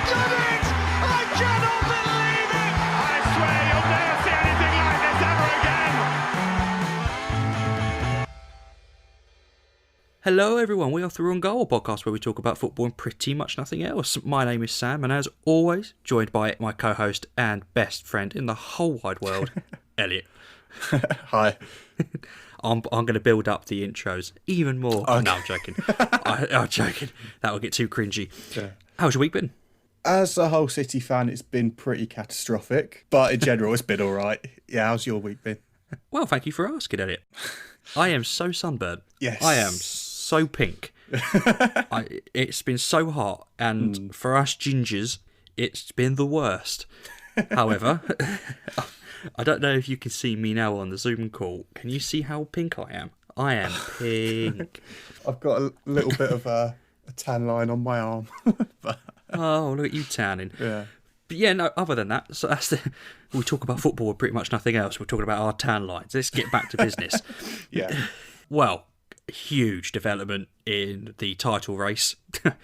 done it! I cannot believe it! I swear you'll never see anything like this ever again! Hello everyone, we are Through on Goal, a podcast where we talk about football and pretty much nothing else. My name is Sam, and as always, joined by my co-host and best friend in the whole wide world, Elliot. Hi. I'm going to build up the intros even more. Okay. No, I'm joking. I'm joking. That will get too cringy. Yeah. How's your week been? As a whole City fan, it's been pretty catastrophic, but in general, it's been all right. Yeah, how's your week been? Well, thank you for asking, Elliot. I am so sunburnt. Yes. I am so pink. It's been so hot, and for us gingers, it's been the worst. However, I don't know if you can see me now on the Zoom call. Can you see how pink I am? I am pink. I've got a little bit of a tan line on my arm. But, Oh, look at you tanning. yeah. But yeah, no, other than that, so we talk about football with pretty much nothing else. We're talking about our tan lines. Let's get back to business. Yeah. Well, huge development in the title race.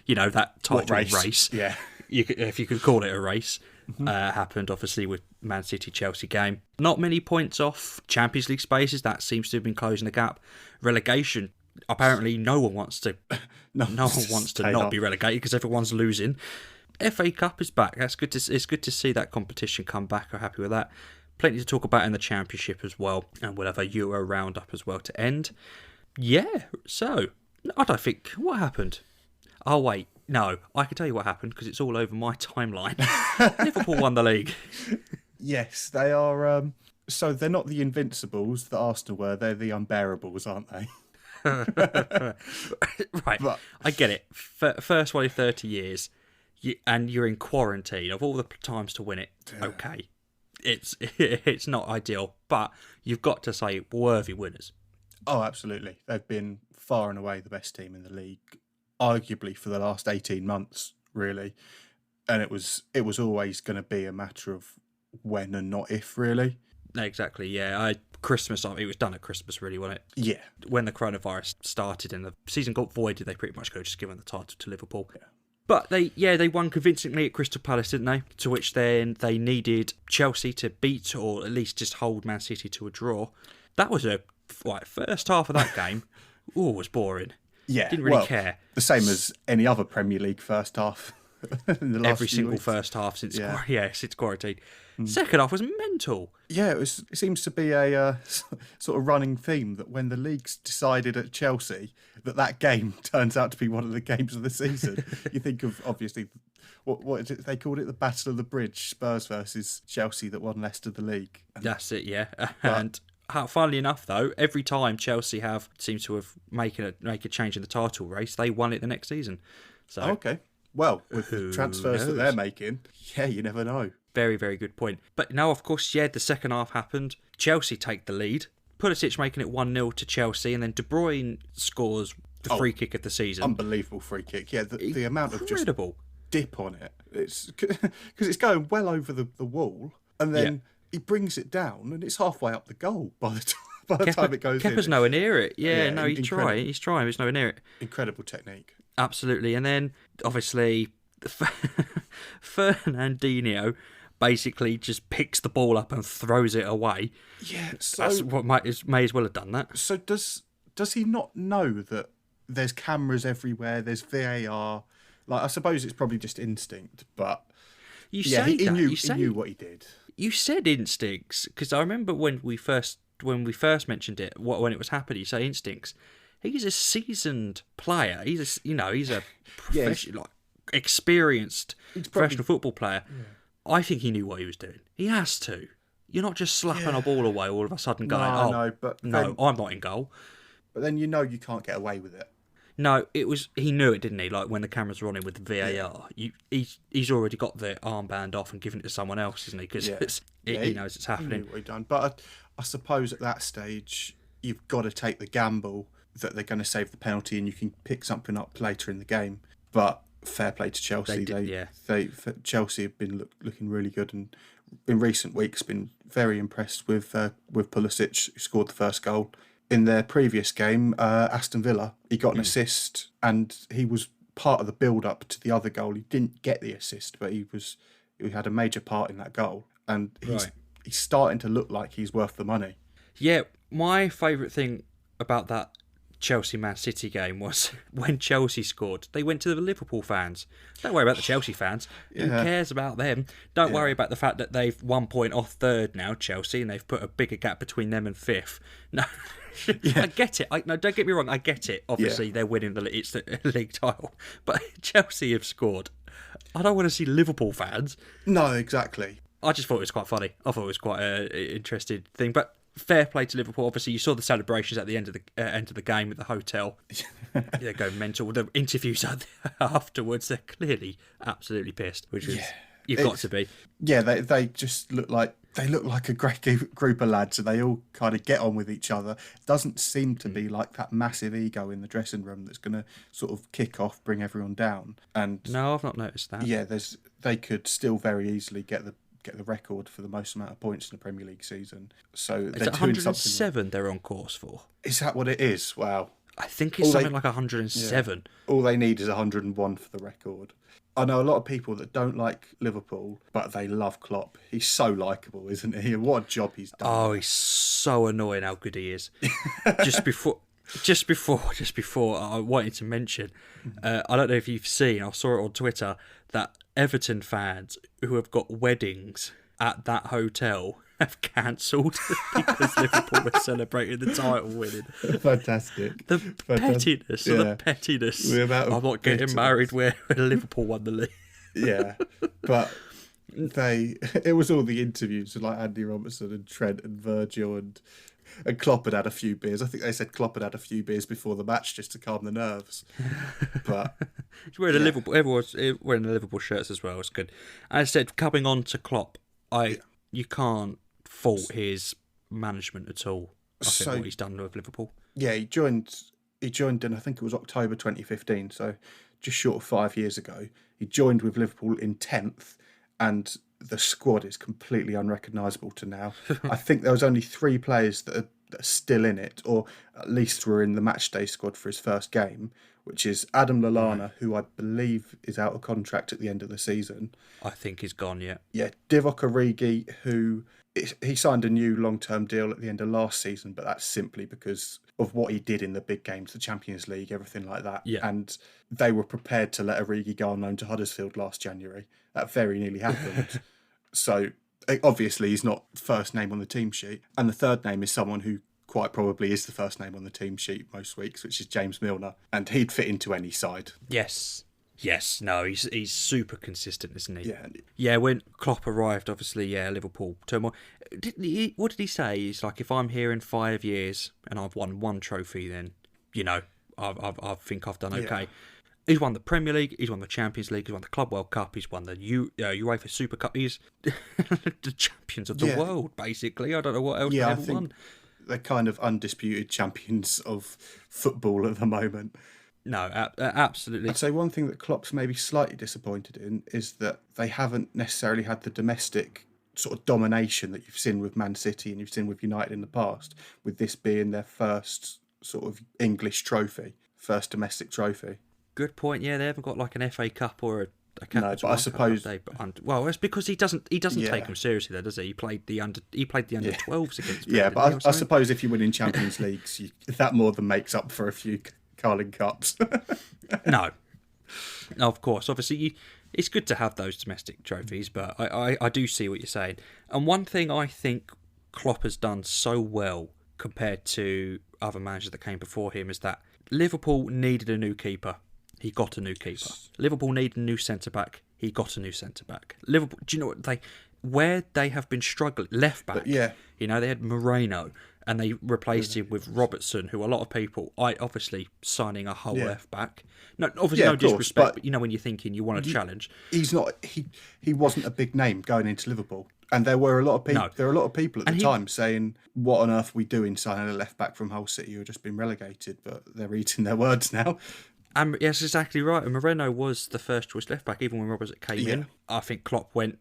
You know, that title race. Yeah. If you could call it a race. Happened obviously with Man City Chelsea game. Not many points off Champions League spaces. That seems to have been closing the gap. Relegation. Apparently, no one wants to. No one wants to not be relegated because everyone's losing. FA Cup is back. It's good to see that competition come back. I'm happy with that. Plenty to talk about in the Championship as well, and we'll have a Euro roundup as well to end. Yeah. So I don't think what happened. Oh wait. No, I can tell you what happened because it's all over my timeline. Liverpool won the league. Yes, they are. So they're not the Invincibles that Arsenal were. They're the Unbearables, aren't they? Right, But- I get it. First one in 30 years, and you're in quarantine. Of all the times to win it, okay, it's not ideal, but you've got to say worthy winners. Oh, absolutely. They've been far and away the best team in the league, arguably for the last 18 months, really. And it was always going to be a matter of when and not if, really. Exactly, yeah. Christmas, it was done at Christmas, really, wasn't it? Yeah. When the coronavirus started and the season got voided, they pretty much could have just given the title to Liverpool. Yeah. But they won convincingly at Crystal Palace, didn't they? To which then they needed Chelsea to beat or at least just hold Man City to a draw. That was first half of that game. Was boring. Yeah. Didn't really care. The same as any other Premier League first half. In the last Every few single weeks. first half since since quarantine. Mm. Second half was mental. Yeah, it seems to be a sort of running theme that when the league's decided at Chelsea that game turns out to be one of the games of the season. You think of, obviously, what is it? They called it the Battle of the Bridge, Spurs versus Chelsea that won Leicester the league. That's it, yeah. And funnily enough, though, every time Chelsea seems to have make a change in the title race, they won it the next season. So Okay. Well, with the Who transfers that knows? they're making, yeah, you never know. very, very good point. But now, of course, the second half happened. Chelsea take the lead. Pulisic making it 1-0 to Chelsea, and then De Bruyne scores the free kick of the season. Unbelievable free kick. Yeah, the amount of just Incredible. dip on it. It's because it's going well over the wall, and then he brings it down, and it's halfway up the goal by the time it goes in. Kepa's nowhere near it. Yeah, no, he's incredible. trying. He's trying, but he's nowhere near it. Incredible technique. Absolutely. And then, obviously, Fernandinho basically just picks the ball up and throws it away. Yeah, That's what may as well have done that. So does he not know that there's cameras everywhere? There's VAR. Like, I suppose it's probably just instinct, but You yeah, say he that. knew what he did. You said instincts because I remember when we first mentioned it, when it was happening. You say instincts. He's a seasoned player. He's a professional, experienced professional football player. Yeah. I think he knew what he was doing. He has to. You're not just slapping a ball away all of a sudden going, I'm not in goal. But then you can't get away with it. No, he knew it, didn't he? Like when the cameras were on him with the VAR, he's already got the armband off and given it to someone else, isn't he? Because he knows it's happening. He knew what he'd done. But I suppose at that stage, you've got to take the gamble that they're going to save the penalty and you can pick something up later in the game. But fair play to Chelsea. Chelsea have been looking really good, and in recent weeks been very impressed with Pulisic, who scored the first goal. In their previous game, Aston Villa, he got an assist and he was part of the build-up to the other goal. He didn't get the assist, but he had a major part in that goal. And he's starting to look like he's worth the money. Yeah, my favourite thing about that Chelsea-Man City game was when Chelsea scored, they went to the Liverpool fans. Don't worry about the Chelsea fans. Who cares about them? Don't worry about the fact that they've 1 point off third now, Chelsea, and they've put a bigger gap between them and fifth. No, I get it. No, don't get me wrong. I get it. Obviously, they're winning it's the league title. But Chelsea have scored. I don't want to see Liverpool fans. No, exactly. I just thought it was quite funny. I thought it was quite an interesting thing. But fair play to Liverpool. Obviously, you saw the celebrations at the end of the game at the hotel. They go mental. The interviews afterwards, they're clearly absolutely pissed, which is you've got to be. Yeah, they just look like a great group of lads, and they all kind of get on with each other. It doesn't seem to be like that massive ego in the dressing room that's going to sort of kick off, bring everyone down. And no, I've not noticed that. Yeah, they could still very easily get the record for the most amount of points in the Premier League season. So it's 107 they're on course for. Is that what it is? Wow. I think it's something like 107. Yeah. All they need is 101 for the record. I know a lot of people that don't like Liverpool, but they love Klopp. He's so likeable, isn't he? What a job he's done. Oh, he's so annoying how good he is. Just before, I wanted to mention, I don't know if you've seen, I saw it on Twitter, that Everton fans who have got weddings at that hotel have cancelled because Liverpool were celebrating the title winning. Fantastic. The pettiness. I'm not getting married where Liverpool won the league. Yeah, but it was all the interviews with like Andy Robertson and Trent and Virgil and Klopp had a few beers. I think they said Klopp had a few beers before the match just to calm the nerves. But he's wearing everyone's wearing the Liverpool shirts as well. It's good. And I said, coming on to Klopp, you can't fault his management at all. I think what he's done with Liverpool. Yeah, he joined in, I think it was October 2015, so just short of 5 years ago. He joined with Liverpool in 10th, and the squad is completely unrecognisable to now. I think there was only 3 players that are still in it, or at least were in the matchday squad for his first game, which is Adam Lallana, who I believe is out of contract at the end of the season. I think he's gone, yeah. Yeah, Divock Origi, who he signed a new long-term deal at the end of last season, but that's simply because of what he did in the big games, the Champions League, everything like that. Yeah. And they were prepared to let Origi go on loan to Huddersfield last January. That very nearly happened. So obviously he's not first name on the team sheet. And the third name is someone who quite probably is the first name on the team sheet most weeks, which is James Milner. And he'd fit into any side. Yes, no, he's super consistent, isn't he? Yeah. Yeah, when Klopp arrived, obviously, Liverpool turmoil. What did he say? He's like, if I'm here in 5 years and I've won 1 trophy, then, I think I've done okay. Yeah. He's won the Premier League, he's won the Champions League, he's won the Club World Cup, he's won the UEFA Super Cup. He's the champions of the world, basically. I don't know what else they haven't won. They're kind of undisputed champions of football at the moment. No, absolutely. I'd say one thing that Klopp's maybe slightly disappointed in is that they haven't necessarily had the domestic sort of domination that you've seen with Man City and you've seen with United in the past, with this being their first sort of English trophy, first domestic trophy. Good point. Yeah, they haven't got like an FA Cup or a cup. No, but I suppose. Well, it's because he doesn't take them seriously, though, does he? He played the under 12s against. Yeah, but I suppose if you win in Champions Leagues, that more than makes up for a few Carling Cups. No, of course. Obviously, it's good to have those domestic trophies, but I do see what you're saying. And one thing I think Klopp has done so well compared to other managers that came before him is that Liverpool needed a new keeper. He got a new keeper. Liverpool needed a new centre-back. He got a new centre-back. Liverpool, do you know what where they have been struggling? Left-back. Yeah. They had Moreno, and they replaced him with Robertson, who a lot of people, obviously signing a whole left-back. No, obviously no disrespect, but when you're thinking you want a challenge. He's not. He wasn't a big name going into Liverpool. And there were a lot of people. No. There were a lot of people at the time saying, "What on earth are we doing signing a left back from Hull City who have just been relegated?" But they're eating their words now. And yes, exactly right. And Moreno was the first choice left back, even when Robertson came in. I think Klopp went,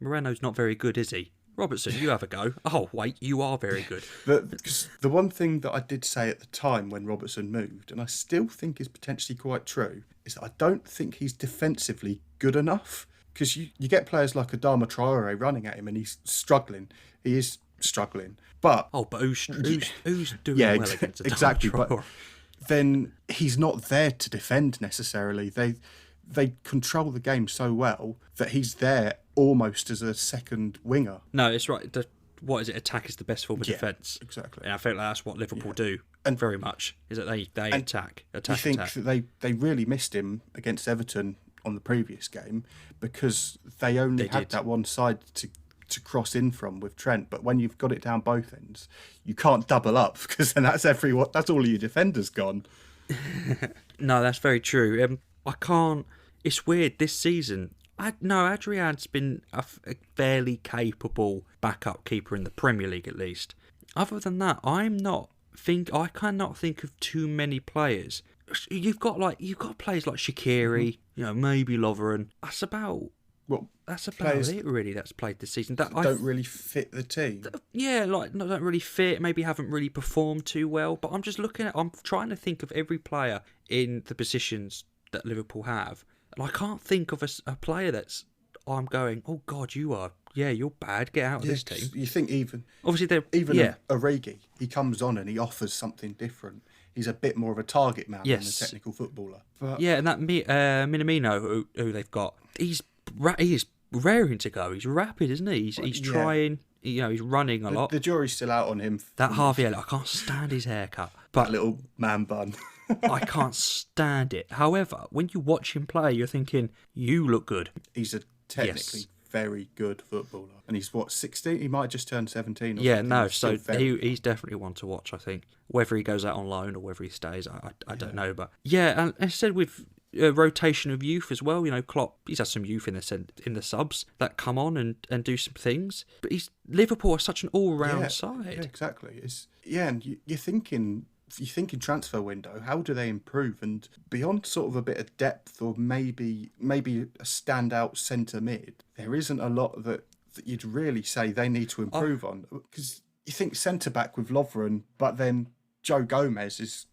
Moreno's not very good, is he? Robertson, you have a go. Oh, wait, you are very good. Because the one thing that I did say at the time when Robertson moved, and I still think is potentially quite true, is that I don't think he's defensively good enough. Because you get players like Adama Traore running at him and he's struggling. He is struggling. But who's doing well against Adama exactly, Traore? But then he's not there to defend necessarily. They control the game so well that he's there almost as a second winger. No, it's right. What is it? Attack is the best form of defence. Exactly. And I feel like that's what Liverpool do very much, is that they attack. You think that they really missed him against Everton on the previous game because they only had that one side to cross in from with Trent, but when you've got it down both ends, you can't double up because then that's all your defenders gone. No, that's very true. I can't. It's weird this season. Adrian's been a fairly capable backup keeper in the Premier League at least. Other than that, I cannot think of too many players. You've got players like Shaqiri, maybe Lovren. That's about it really. That's played this season. That don't really fit the team. Don't really fit. Maybe haven't really performed too well. But I'm trying to think of every player in the positions that Liverpool have, and I can't think of a player that's I'm going, oh God, you're bad. Get out of this team. You think obviously Origi, he comes on and he offers something different. He's a bit more of a target man than a technical footballer. But and that Minamino who they've got, he is raring to go. He's rapid, isn't he? He's trying. He's running a lot. The jury's still out on him. That Harvey Elliott, I can't stand his haircut. But that little man bun. I can't stand it. However, when you watch him play, you're thinking, you look good. He's a technically very good footballer. And he's, 16? He might just turn 17 or something. So he's definitely one to watch, I think. Whether he goes out on loan or whether he stays, I don't know. But and instead with rotation of youth as well, Klopp, he's had some youth in the subs that come on and do some things. But Liverpool are such an all-round side. Yeah, exactly. And you're thinking transfer window, how do they improve? And beyond sort of a bit of depth or maybe a standout centre mid, there isn't a lot that you'd really say they need to improve on. Because you think centre back with Lovren, but then Joe Gomez has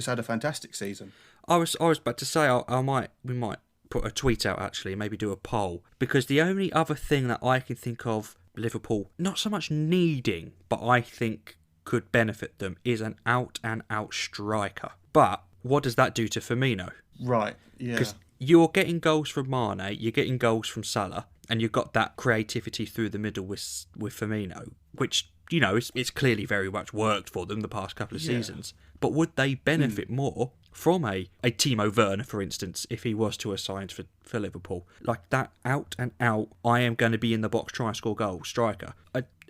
had a fantastic season. I was about to say we might put a tweet out actually, maybe do a poll, because the only other thing that I can think of Liverpool not so much needing, but I think could benefit them is an out-and-out striker. But what does that do to Firmino? Right, yeah. Because you're getting goals from Mane, you're getting goals from Salah, and you've got that creativity through the middle with Firmino, which, it's clearly very much worked for them the past couple of seasons. But would they benefit more from a Timo Werner, for instance, if he was to assign for Liverpool? Like that out-and-out, I am going to be in the box, try and score goals, striker.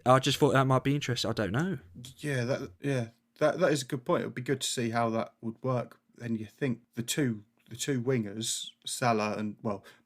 I just thought that might be interesting. I don't know. That is a good point. It would be good to see how that would work. Then you think the two wingers, Salah and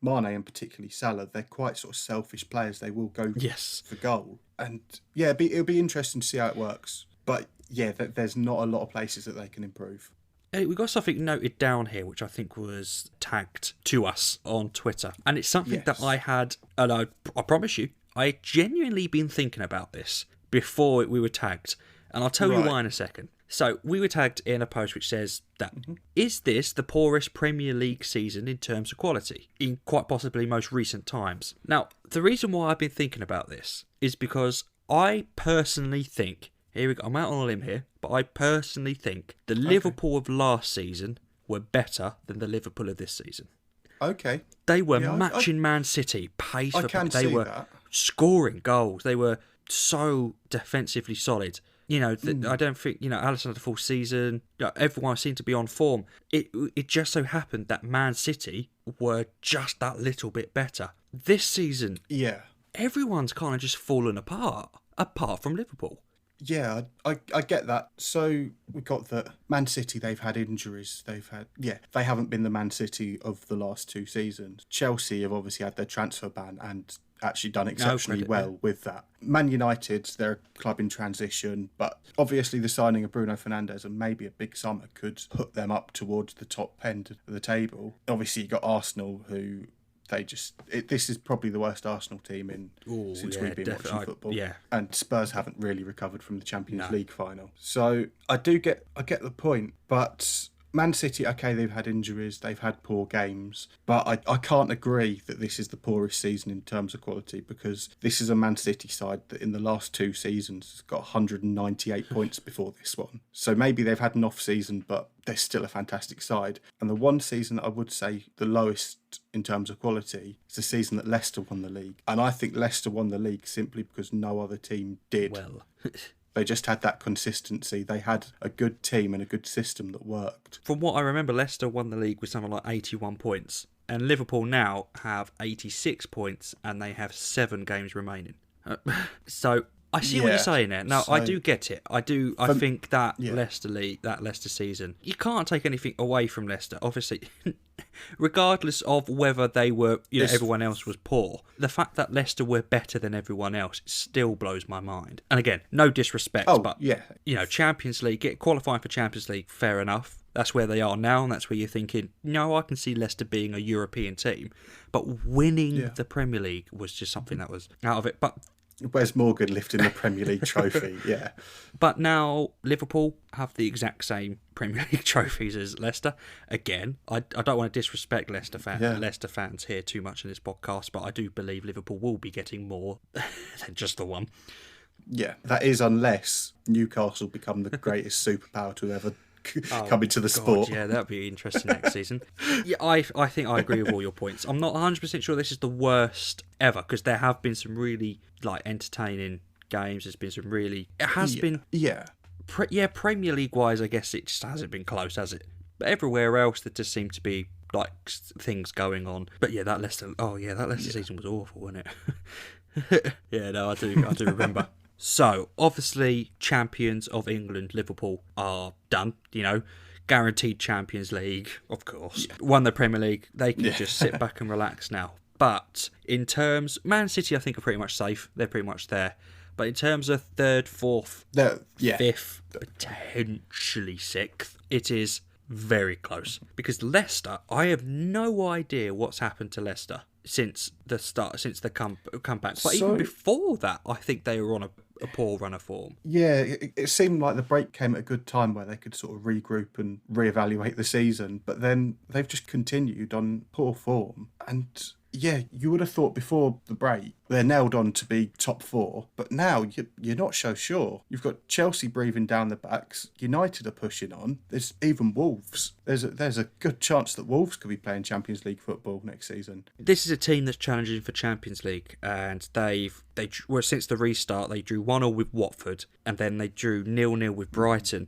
Mane and particularly Salah, they're quite sort of selfish players. They will go for goal, and it'll be interesting to see how it works. But there's not a lot of places that they can improve. Hey, we've got something noted down here, which I think was tagged to us on Twitter, and it's something that I had, and I promise you, I genuinely been thinking about this before we were tagged, and I'll tell you why in a second. So we were tagged in a post which says that is this the poorest Premier League season in terms of quality in quite possibly most recent times? Now, the reason why I've been thinking about this is because I personally think, here we go, I'm out on a limb here, but I personally think the Liverpool of last season were better than the Liverpool of this season. Okay. They were matching Man City, pace for pace. They were scoring goals. They were so defensively solid. I don't think, Alisson had a full season. Everyone seemed to be on form. It just so happened that Man City were just that little bit better. This season, everyone's kind of just fallen apart from Liverpool. Yeah, I get that. So we got that Man City, they've had injuries. They haven't been the Man City of the last 2 seasons. Chelsea have obviously had their transfer ban and actually done exceptionally well with that. Man United, they're a club in transition, but obviously the signing of Bruno Fernandes and maybe a big summer could put them up towards the top end of the table. Obviously you got Arsenal, who this is probably the worst Arsenal team since we've been watching football. Yeah. And Spurs haven't really recovered from the Champions League final. So I get the point, but Man City, okay, they've had injuries, they've had poor games, but I can't agree that this is the poorest season in terms of quality, because this is a Man City side that in the last 2 seasons has got 198 points before this one. So maybe they've had an off season, but they're still a fantastic side. And the one season that I would say the lowest in terms of quality is the season that Leicester won the league. And I think Leicester won the league simply because no other team did. Well... They just had that consistency. They had a good team and a good system that worked. From what I remember, Leicester won the league with something like 81 points. And Liverpool now have 86 points and they have 7 games remaining. So I see what you're saying there. Now, I do get it. I think that Leicester season, you can't take anything away from Leicester. Obviously, regardless of whether they were, everyone else was poor, the fact that Leicester were better than everyone else still blows my mind. And again, no disrespect, but Champions League, qualifying for Champions League, fair enough. That's where they are now, and that's where you're thinking, no, I can see Leicester being a European team. But winning the Premier League was just something that was out of it. But Wes Morgan lifting the Premier League trophy, yeah. But now Liverpool have the exact same Premier League trophies as Leicester. Again, I don't want to disrespect Leicester fans here too much in this podcast, but I do believe Liverpool will be getting more than just the one. Yeah, that is unless Newcastle become the greatest superpower to ever come into the sport. Yeah, that'd be interesting next season. Yeah, I think I agree with all your points. I'm not 100% sure this is the worst ever, because there have been some really entertaining games. There's been some really... It has been... Yeah. Premier League wise, I guess it just hasn't been close, has it? But everywhere else, there just seemed to be things going on. But yeah, that Leicester season was awful, wasn't it? Yeah, no, I do remember. So, obviously, champions of England, Liverpool, are done, guaranteed Champions League, of course. Yeah. Won the Premier League, they can just sit back and relax now. But in terms, Man City, I think, are pretty much safe. They're pretty much there. But in terms of 3rd, 4th, 5th, potentially 6th, it is very close. Because Leicester, I have no idea what's happened to Leicester since the comeback. But even before that, I think they were on a poor run of form. Yeah, it seemed like the break came at a good time where they could sort of regroup and reevaluate the season. But then they've just continued on poor form. And yeah, you would have thought before the break they're nailed on to be top 4, but now you're not so sure. You've got Chelsea breathing down the backs, United are pushing on, there's even Wolves. There's a good chance that Wolves could be playing Champions League football next season. This is a team that's challenging for Champions League, and they since the restart they drew 1-1 with Watford, and then they drew 0-0 with Brighton.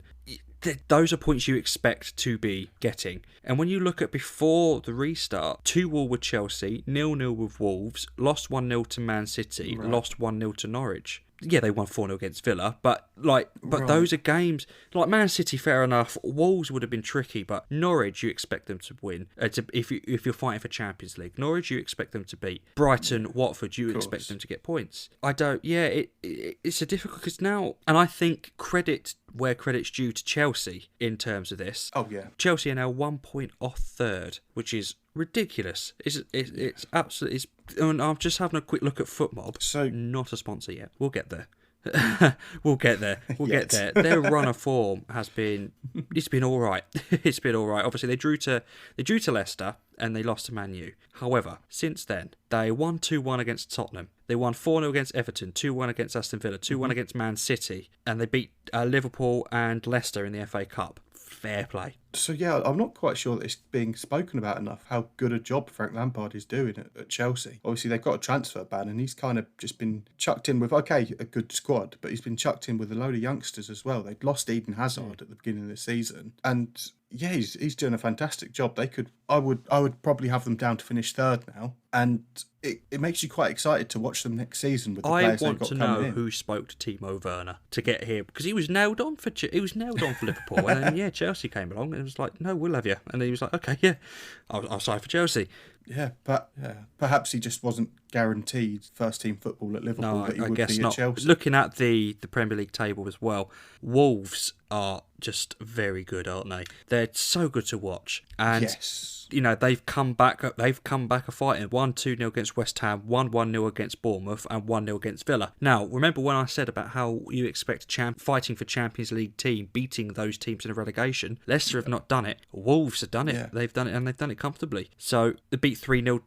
Those are points you expect to be getting. And when you look at before the restart, 2-2 with Chelsea, 0-0 with Wolves, lost 1-0 to Man City, lost 1-0 to Norwich. Yeah, they won 4-0 against Villa, but those are games like Man City. Fair enough. Wolves would have been tricky, but Norwich you expect them to win. If you're fighting for Champions League, Norwich you expect them to beat. Brighton, Watford you expect them to get points. I don't. Yeah, it's a difficult because now, and I think credit where credit's due to Chelsea in terms of this. Oh yeah, Chelsea are now 1 point off 3rd, which is ridiculous. It's absolutely. And I'm just having a quick look at FootMob. So not a sponsor yet. We'll get there. We'll get there. Their run of form has been. It's been all right. It's been all right. Obviously, they drew to Leicester and they lost to Man U. However, since then they won 2-1 against Tottenham. They won 4-0 against Everton, 2-1 against Aston Villa, 2-1 against Man City, and they beat Liverpool and Leicester in the FA Cup. Fair play. So yeah, I'm not quite sure that it's being spoken about enough how good a job Frank Lampard is doing at Chelsea. Obviously, they've got a transfer ban and he's kind of just been chucked in with, a good squad, but he's been chucked in with a load of youngsters as well. They'd lost Eden Hazard at the beginning of the season. And yeah, he's doing a fantastic job. I would probably have them down to finish 3rd now. And it makes you quite excited to watch them next season with the players they've got coming in. I want to know who spoke to Timo Werner to get here, because he was nailed on for Liverpool, and then Chelsea came along and it was like, no, we'll have you, and he was like, okay, yeah, I'll sign for Chelsea. Yeah, but perhaps he just wasn't guaranteed first team football at Liverpool that he would be at Chelsea. Looking at the Premier League table as well, Wolves are just very good, aren't they? They're so good to watch. And yes. They've come back a fighting 1-2-0 against West Ham, 1-1-0 against Bournemouth, and 1-0 against Villa. Now, remember when I said about how you expect a fighting for Champions League team beating those teams in a relegation? Leicester have not done it. Wolves have done it. Yeah. They've done it, and they've done it comfortably. So they beat 3-0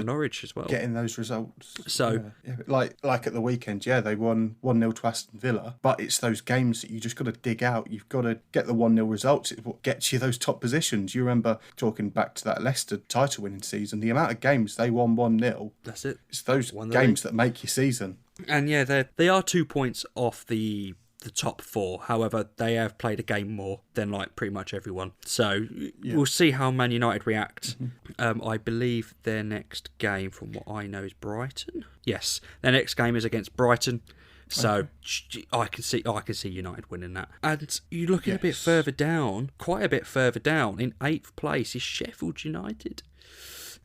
Norwich as well. Getting those results. So like at the weekend, they won 1-0 to Aston Villa. But it's those games that you just got to dig out. You've got to get the 1-0 results. It's what gets you those top positions. You remember talking back to that Leicester title winning season, the amount of games they won 1-0. That's it. It's those games that make your season. And they are 2 points off the top four. However, they have played a game more than pretty much everyone. So we'll see how Man United react. Mm-hmm. I believe their next game, from what I know, is Brighton. Yes, their next game is against Brighton. So I can see United winning that. And you look a bit further down, quite a bit further down, in 8th place is Sheffield United.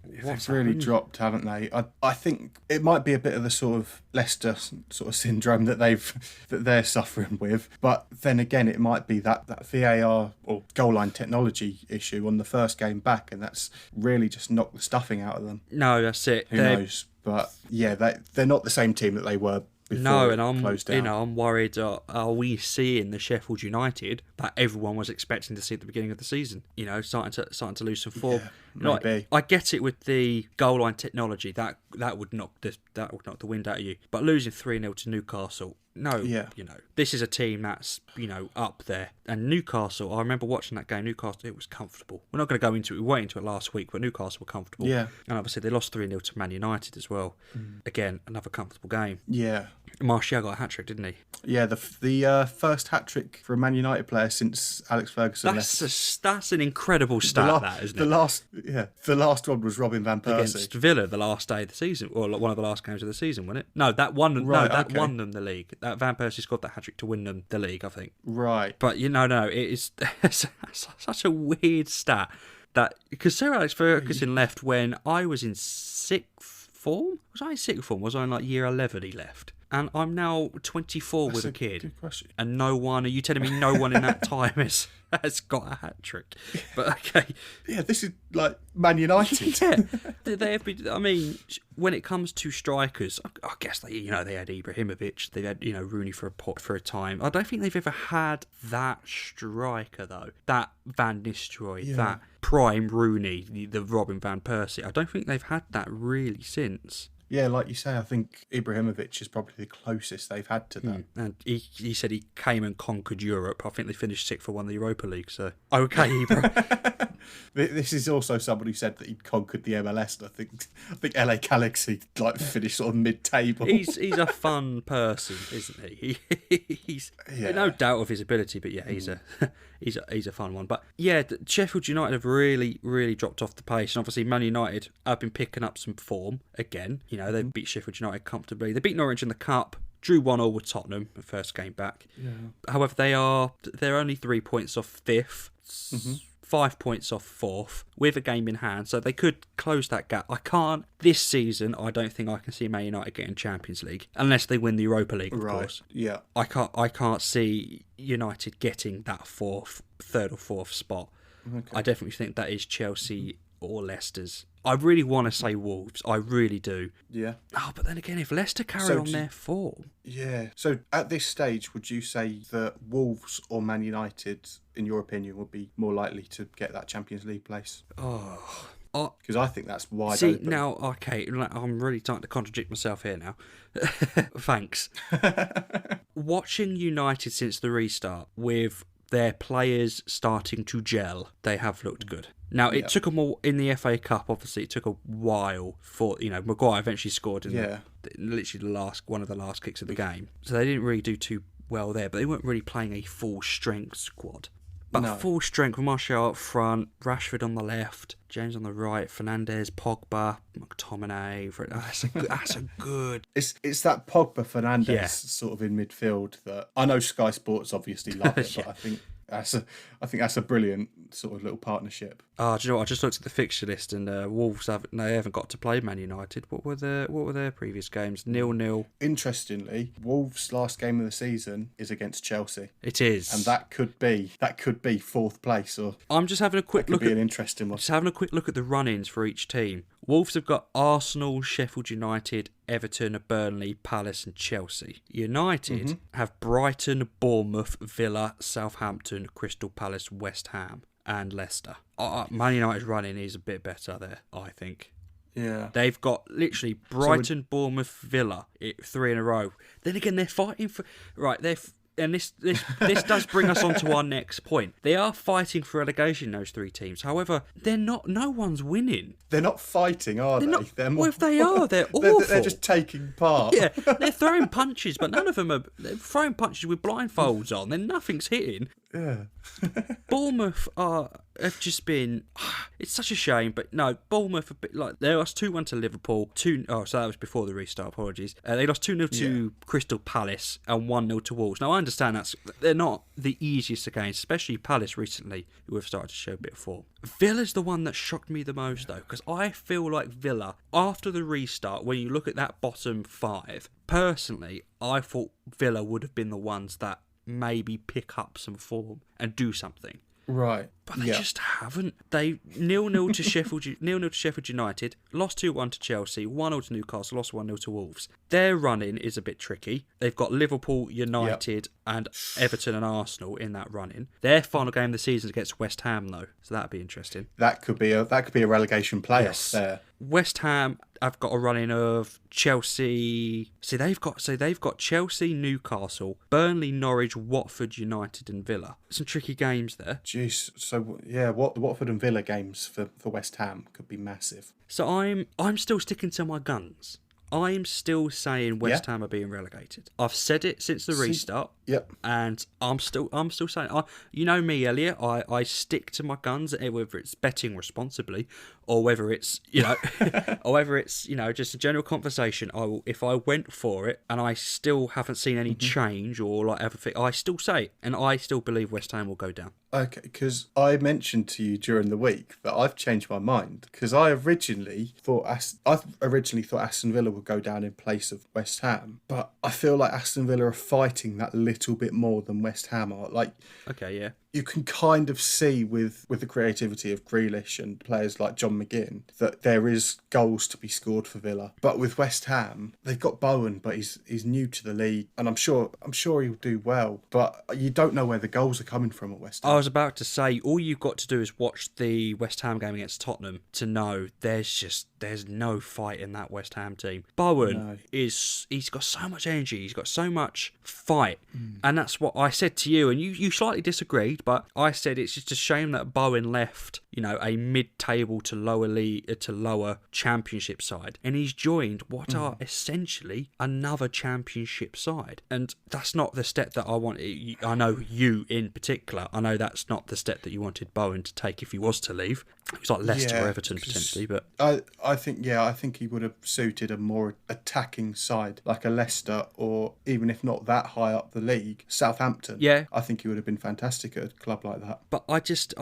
They've really dropped, haven't they? I think it might be a bit of the sort of Leicester sort of syndrome that they're suffering with. But then again, it might be that VAR or goal line technology issue on the first game back, and that's really just knocked the stuffing out of them. No, that's it. Who knows? But they're not the same team that they were. No, and I'm worried. Are we seeing the Sheffield United that everyone was expecting to see at the beginning of the season? Starting to lose some form. Yeah, maybe. I get it with the goal line technology that would knock the wind out of you. But losing 3-0 to Newcastle. No, this is a team that's, up there. And Newcastle, I remember watching that game, Newcastle, it was comfortable. We're not going to go into it, we went into it last week, but Newcastle were comfortable. Yeah. And obviously they lost 3-0 to Man United as well. Again, another comfortable game. Yeah. Martial got a hat-trick, didn't he? Yeah, the first hat-trick for a Man United player since Alex Ferguson left. That's an incredible stat, isn't it? The last one was Robin van Persie. Against Villa, the last day of the season, or one of the last games of the season, wasn't it? No, that won them the league. That Van Persie scored that hat-trick to win them the league, I think. Right. But, it is such a weird stat that, because Sir Alex Ferguson left when I was in 6th form? Was I in 6th form? Was I in year 11 he left? And I'm now 24 with a kid. Good question. And are you telling me no one in that time has got a hat-trick? But okay. Yeah, this is Man United. Yeah. They have been, when it comes to strikers, I guess they had Ibrahimovic, they had, Rooney for a time. I don't think they've ever had that striker, though. That Van Nistelrooy, that prime Rooney, the Robin van Persie. I don't think they've had that really since. Yeah, like you say, I think Ibrahimovic is probably the closest they've had to that. And he said he came and conquered Europe. I think they finished 6th for one of the Europa League. So okay, Ibra. This is also somebody who said that he'd conquered the MLS. And I think LA Galaxy finished sort of mid-table. He's a fun person, isn't he? He's no doubt of his ability, but he's a fun one. But Sheffield United have really, really dropped off the pace, and obviously Man United have been picking up some form again. They beat Sheffield United comfortably. They beat Norwich in the Cup, drew 1-1 with Tottenham the first game back. Yeah. However, they're only 3 points off 5th, 5 points off 4th, with a game in hand, so they could close that gap. This season, I don't think I can see Man United getting Champions League, unless they win the Europa League, of course. Yeah. I can't see United getting that third or fourth spot. Okay. I definitely think that is Chelsea or Leicester's. I really want to say Wolves. I really do. Yeah. Oh, but then again, if Leicester carry on their form... Yeah. So at this stage, would you say that Wolves or Man United, in your opinion, would be more likely to get that Champions League place? Because I think that's wide open. Now, okay, I'm really starting to contradict myself here now. Thanks. Watching United since the restart, with their players starting to gel, they have looked good. Now, it took them all in the FA Cup, obviously, it took a while for, Maguire eventually scored in literally one of the last kicks of the game. So they didn't really do too well there, but they weren't really playing a full-strength squad. But full strength with Martial up front, Rashford on the left, James on the right, Fernandes, Pogba, McTominay. That's a good. It's that Pogba Fernandes sort of in midfield that I know Sky Sports obviously love it, but I think that's a brilliant sort of little partnership. Oh, do you know what? I just looked at the fixture list, and Wolves haven't got to play Man United. What were their previous games? 0-0. Interestingly, Wolves' last game of the season is against Chelsea. It is, and that could be fourth place. Or I'm just having a quick look. Be an interesting one. Just having a quick look at the run-ins for each team. Wolves have got Arsenal, Sheffield United, Everton, Burnley, Palace and Chelsea. United have Brighton, Bournemouth, Villa, Southampton, Crystal Palace, West Ham and Leicester. Man United's running is a bit better there, I think. Yeah. They've got literally Brighton, Bournemouth, Villa, 3 in a row. Then again, they're fighting for... Right, and this does bring us on to our next point. They are fighting for relegation, those 3 teams. However, they're not. No one's winning. They're not fighting, are they? Well, if they are, they're awful. They're just taking part. Yeah, they're throwing punches, but none of them are. They're throwing punches with blindfolds on. Then nothing's hitting. Yeah. Bournemouth have just been... It's such a shame, but no, Bournemouth have been, like, they lost 2-1 to Liverpool. So that was before the restart, apologies. They lost 2-0 to Crystal Palace and 1-0 to Wolves. Now, I understand they're not the easiest against, especially Palace recently, who have started to show a bit of form. Villa's the one that shocked me the most, though, because I feel like Villa, after the restart, when you look at that bottom 5, personally, I thought Villa would have been the ones that maybe pick up some form and do something. Right. But they just haven't. They 0-0 to Sheffield 0-0 to Sheffield United, lost 2-1 to Chelsea, 1-0 to Newcastle, lost 1-0 to Wolves. Their run-in is a bit tricky. They've got Liverpool, United and Everton and Arsenal in that run-in. Their final game of the season is against West Ham, though, so that'd be interesting. That could be a relegation playoff there. West Ham have got a run-in of Chelsea. They've got Chelsea, Newcastle, Burnley, Norwich, Watford, United, and Villa. Some tricky games there. Jeez. So yeah, the Watford and Villa games for West Ham could be massive. So I'm still sticking to my guns. I'm still saying West Ham are being relegated. I've said it since the restart. Yep. And I'm still saying, you know me, Elliot. I stick to my guns, whether it's betting responsibly, or whether it's just a general conversation. If I went for it and I still haven't seen any change or like everything, I still say it, and I still believe West Ham will go down. Okay, because I mentioned to you during the week that I've changed my mind, because I originally thought Aston Villa would go down in place of West Ham, but I feel like Aston Villa are fighting that little bit more than West Ham are. Like, okay, yeah. You can kind of see with the creativity of Grealish and players like John McGinn that there is goals to be scored for Villa. But with West Ham, they've got Bowen, but he's new to the league, and I'm sure he'll do well. But you don't know where the goals are coming from at West Ham. I was about to say, all you've got to do is watch the West Ham game against Tottenham to know there's no fight in that West Ham team. Bowen he's got so much energy, he's got so much fight, and that's what I said to you, and you slightly disagreed. But I said it's just a shame that Bowen left, a mid-table to lower championship side, and he's joined what are essentially another championship side, and that's not the step that I want. I know you in particular. I know that's not the step that you wanted Bowen to take if he was to leave. It was like Leicester or Everton potentially, but I think he would have suited a more attacking side like a Leicester, or even if not that high up the league, Southampton. Yeah, I think he would have been fantastic at a club like that. But I just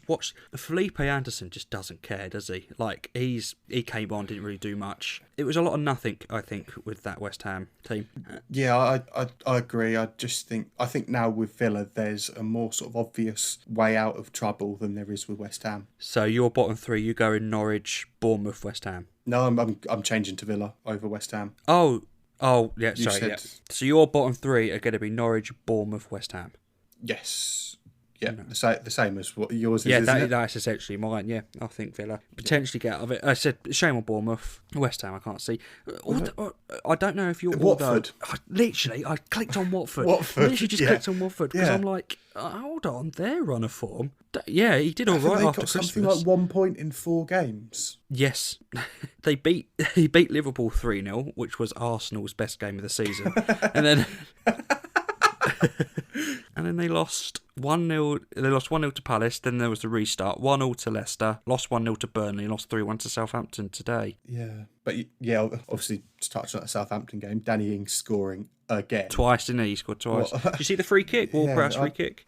watched. Felipe Anderson just doesn't care, does he? Like he came on, didn't really do much. It was a lot of nothing, I think, with that West Ham team. Yeah, I agree. I think now with Villa, there's a more sort of obvious way out of trouble than there is with West Ham. So your bottom 3, you go in Norwich, Bournemouth, West Ham. No, I'm changing to Villa over West Ham. Oh, yeah, sorry, yeah. So your bottom 3 are going to be Norwich, Bournemouth, West Ham. Yes. Yeah, the same as what yours is. Yeah, that's essentially mine. Yeah, I think Villa potentially get out of it. I said shame on Bournemouth, West Ham. I can't see. I don't know if you're Watford. I clicked on Watford. Literally just clicked on Watford because I'm like, hold on, they're on a form. Yeah, he did all right after Christmas. Something like 1 point in 4 games. Yes, he beat Liverpool 3-0, which was Arsenal's best game of the season, and then. And then they lost 1-0. They lost 1-0 to Palace. Then there was the restart. 1-0 to Leicester. Lost 1-0 to Burnley. Lost 3-1 to Southampton today. Yeah, but obviously to touch on that Southampton game, Danny Ings scoring again twice, didn't he? He scored twice. Did you see the free kick? Ward-Prowse free kick.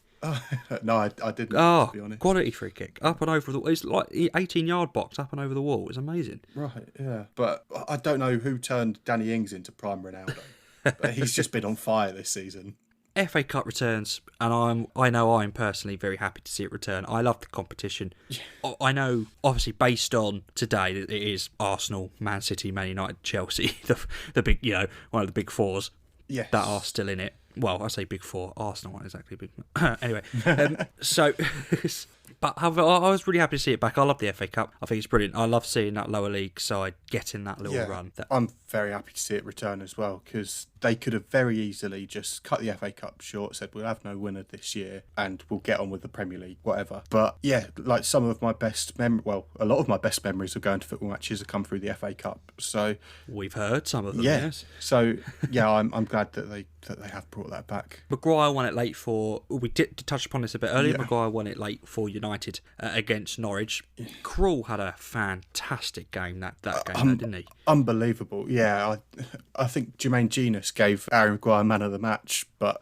No, I didn't, Oh, to be honest. quality free kick. Up and over the wall. It's like 18-yard box, up and over the wall. It's amazing. Right, yeah. But I don't know who turned Danny Ings into prime Ronaldo. But he's just been on fire this season. FA Cup returns, and I know I'm personally very happy to see it return. I love the competition. Yeah. I know, obviously, based on today, it is Arsenal, Man City, Man United, Chelsea, the big, one of the big fours that are still in it. Well, I say big four. Arsenal aren't exactly big. Anyway, but I was really happy to see it back. I love the FA Cup. I think it's brilliant. I love seeing that lower league side getting that little run. I'm very happy to see it return as well, because they could have very easily just cut the FA Cup short, said we'll have no winner this year and we'll get on with the Premier League, whatever. But yeah, like some of my best a lot of my best memories of going to football matches have come through the FA Cup. So we've heard some of them. Yes. So yeah, I'm glad that they have brought that back. Maguire won it late for. We did touch upon this a bit earlier. Yeah. Maguire won it late for United against Norwich. Krul had a fantastic game that game, didn't he? Unbelievable. Yeah, I think Jermaine Genius gave Harry Maguire man of the match, but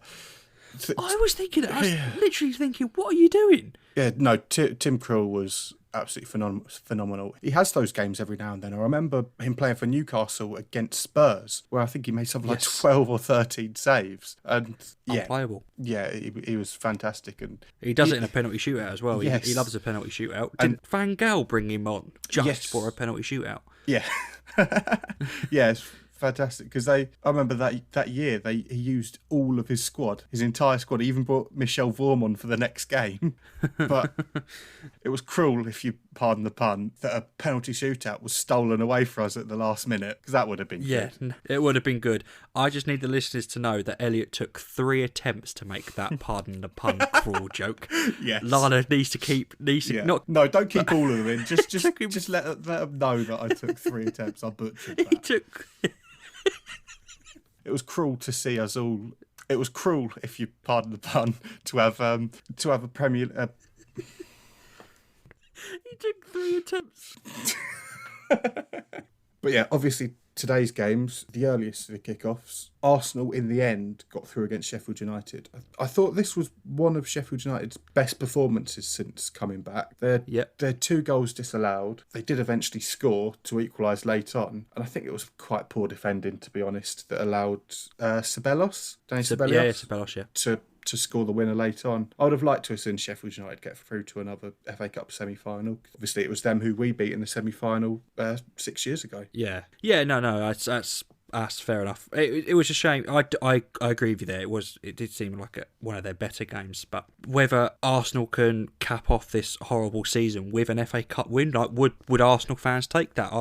I was literally thinking, what are you doing? Yeah, no, Tim Krul was absolutely phenomenal. He has those games every now and then. I remember him playing for Newcastle against Spurs, where I think he made something like 12 or 13 saves. And unplayable. Yeah, he was fantastic. And he does it in a penalty shootout as well. Yes. He loves a penalty shootout. Did Van Gaal bring him on just for a penalty shootout? Yeah. Yeah, it's fantastic, because I remember that year he used all of his squad, his entire squad. He even brought Michel Vorm on for the next game. But it was cruel, if you pardon the pun, that a penalty shootout was stolen away for us at the last minute, because that would have been good. It would have been good. I just need the listeners to know that Elliot took 3 attempts to make that pardon the pun cruel joke. Yes. Lana needs to not. No, don't keep all of them in. Just let them know that I took 3 attempts. I butchered that. He took. It was cruel to see us all. It was cruel, if you pardon the pun, to have a Premier. He took 3 attempts. But yeah, obviously today's games, the earliest of the kickoffs, Arsenal in the end got through against Sheffield United. I thought this was one of Sheffield United's best performances since coming back. Their 2 goals disallowed. They did eventually score to equalise late on, and I think it was quite poor defending, to be honest, that allowed Ceballos, to score the winner late on. I would have liked to have seen Sheffield United get through to another FA Cup semi-final. Obviously, it was them who we beat in the semi-final 6 years ago. Yeah, no, that's fair enough. It was a shame. I agree with you there. It did seem like one of their better games, but whether Arsenal can cap off this horrible season with an FA Cup win, like would Arsenal fans take that?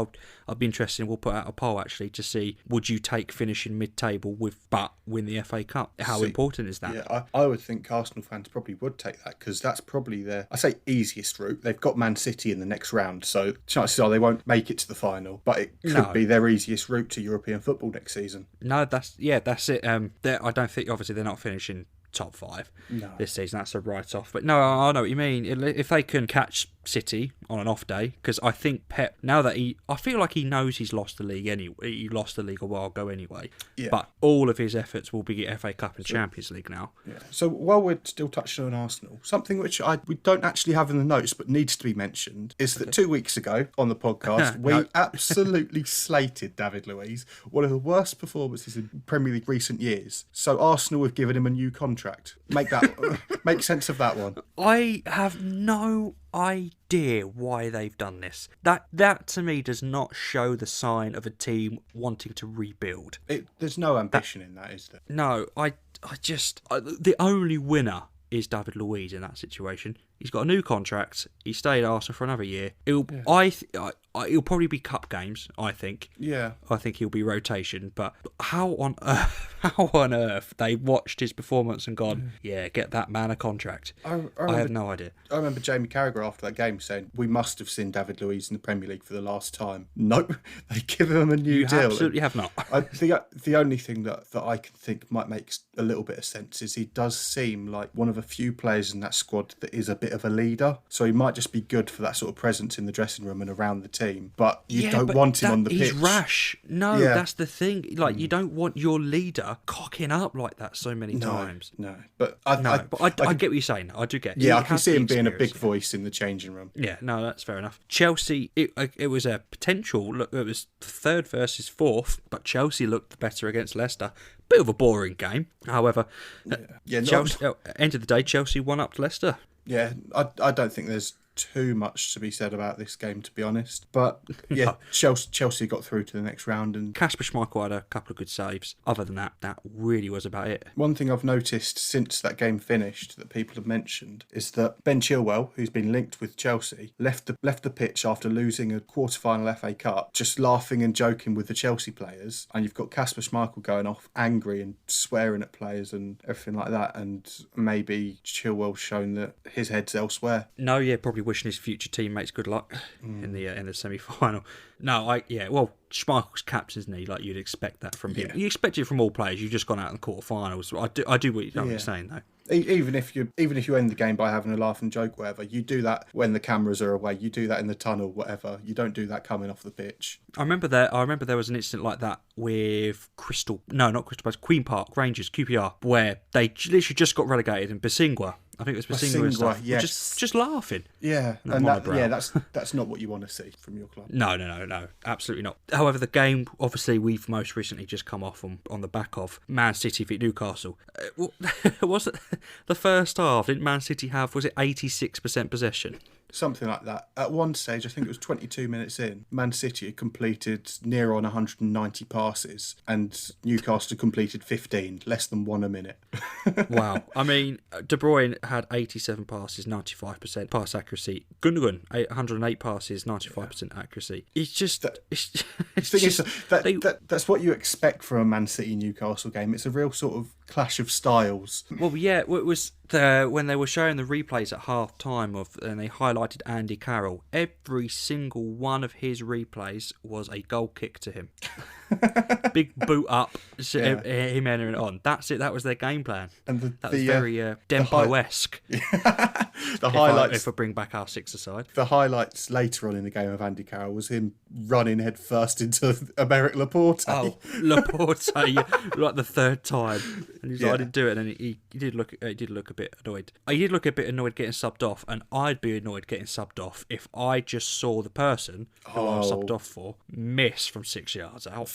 I'd be interested. We'll put out a poll actually to see, would you take finishing mid-table but win the FA Cup? How important is that? Yeah, I would think Arsenal fans probably would take that, because that's probably their, I say, easiest route. They've got Man City in the next round, so chances are they won't make it to the final, but it could be their easiest route to European football next season. No, that's it. I don't think, obviously, they're not finishing top 5 this season. That's a write-off. But no, I know what you mean. If they can catch City on an off day, because I think Pep, now that I feel like he knows he's lost the league anyway. He lost the league a while ago anyway. Yeah. But all of his efforts will be FA Cup and Champions League now. Yeah. So while we're still touching on Arsenal, something which we don't actually have in the notes but needs to be mentioned is that 2 weeks ago on the podcast we absolutely slated David Luiz, one of the worst performances in Premier League recent years. So Arsenal have given him a new contract. Make sense of that one. I have no idea why they've done this. That to me does not show the sign of a team wanting to rebuild. There's no ambition in that, is there? No, the only winner is David Luiz in that situation. He's got a new contract. He stayed at Arsenal for another year. It'll probably be cup games, I think. Yeah. I think he'll be rotation. But how on earth they watched his performance and gone, get that man a contract? I have no idea. I remember Jamie Carragher after that game saying, we must have seen David Luiz in the Premier League for the last time. Nope. They give him a new deal. You absolutely have not. The only thing that I can think might make a little bit of sense is he does seem like one of a few players in that squad that is a bit bit of a leader, so he might just be good for that sort of presence in the dressing room and around the team. But you don't want him on the pitch. He's rash. No, that's the thing. Like you don't want your leader cocking up like that so many times. No, but I get what you're saying. I do get. Yeah, I can see him being a big voice in the changing room. Yeah, no, that's fair enough. Chelsea, it was a potential. Look, it was third versus fourth, but Chelsea looked better against Leicester. Bit of a boring game, however. Chelsea, end of the day, Chelsea won up to Leicester. Yeah, I don't think there's too much to be said about this game, to be honest. But yeah, no. Chelsea got through to the next round, and Kasper Schmeichel had a couple of good saves. Other than that, that really was about it. One thing I've noticed since that game finished that people have mentioned is that Ben Chilwell, who's been linked with Chelsea, left the pitch after losing a quarter-final FA Cup, just laughing and joking with the Chelsea players. And you've got Kasper Schmeichel going off angry and swearing at players and everything like that. And maybe Chilwell's shown that his head's elsewhere. No, yeah, probably wishing his future teammates good luck in the semi-final. No, Schmeichel's captain, isn't he? Like, you'd expect that from him. You expect it from all players. You've just gone out in the quarterfinals. I do what you're saying though. Even if you end the game by having a laugh and joke, whatever, you do that when the cameras are away. You do that in the tunnel, whatever. You don't do that coming off the pitch. I remember there was an incident like that with Queen Park Rangers, QPR, where they literally just got relegated, and Basingwa, I think it was Basingwa and stuff, yes. just laughing. Yeah, that's not what you want to see from your club. No, absolutely not. However, the game, obviously, we've most recently just come off on the back of Man City v Newcastle. Was it the first half? Didn't Man City have, was it 86% possession? Something like that. At one stage, I think it was 22 minutes in, Man City had completed near on 190 passes and Newcastle completed 15, less than one a minute. Wow. I mean, De Bruyne had 87 passes, 95% pass accuracy. Gundogan, 108 passes, 95% accuracy. It's just... That's what you expect from a Man City-Newcastle game. It's a real sort of clash of styles. Well, yeah, it was when they were showing the replays at half time and they highlighted Andy Carroll. Every single one of his replays was a goal kick to him. Big boot up, him entering it on. That's it. That was their game plan. And that was very Dempo-esque. The highlights. If I bring back our sixer side. The highlights later on in the game of Andy Carroll was him running head first into Aymeric Laporte. Oh, Laporte, like the third time. And he's like, I didn't do it. And he did look a bit annoyed. He did look a bit annoyed getting subbed off, and I'd be annoyed getting subbed off if I just saw the person who I was subbed off for miss from 6 yards out.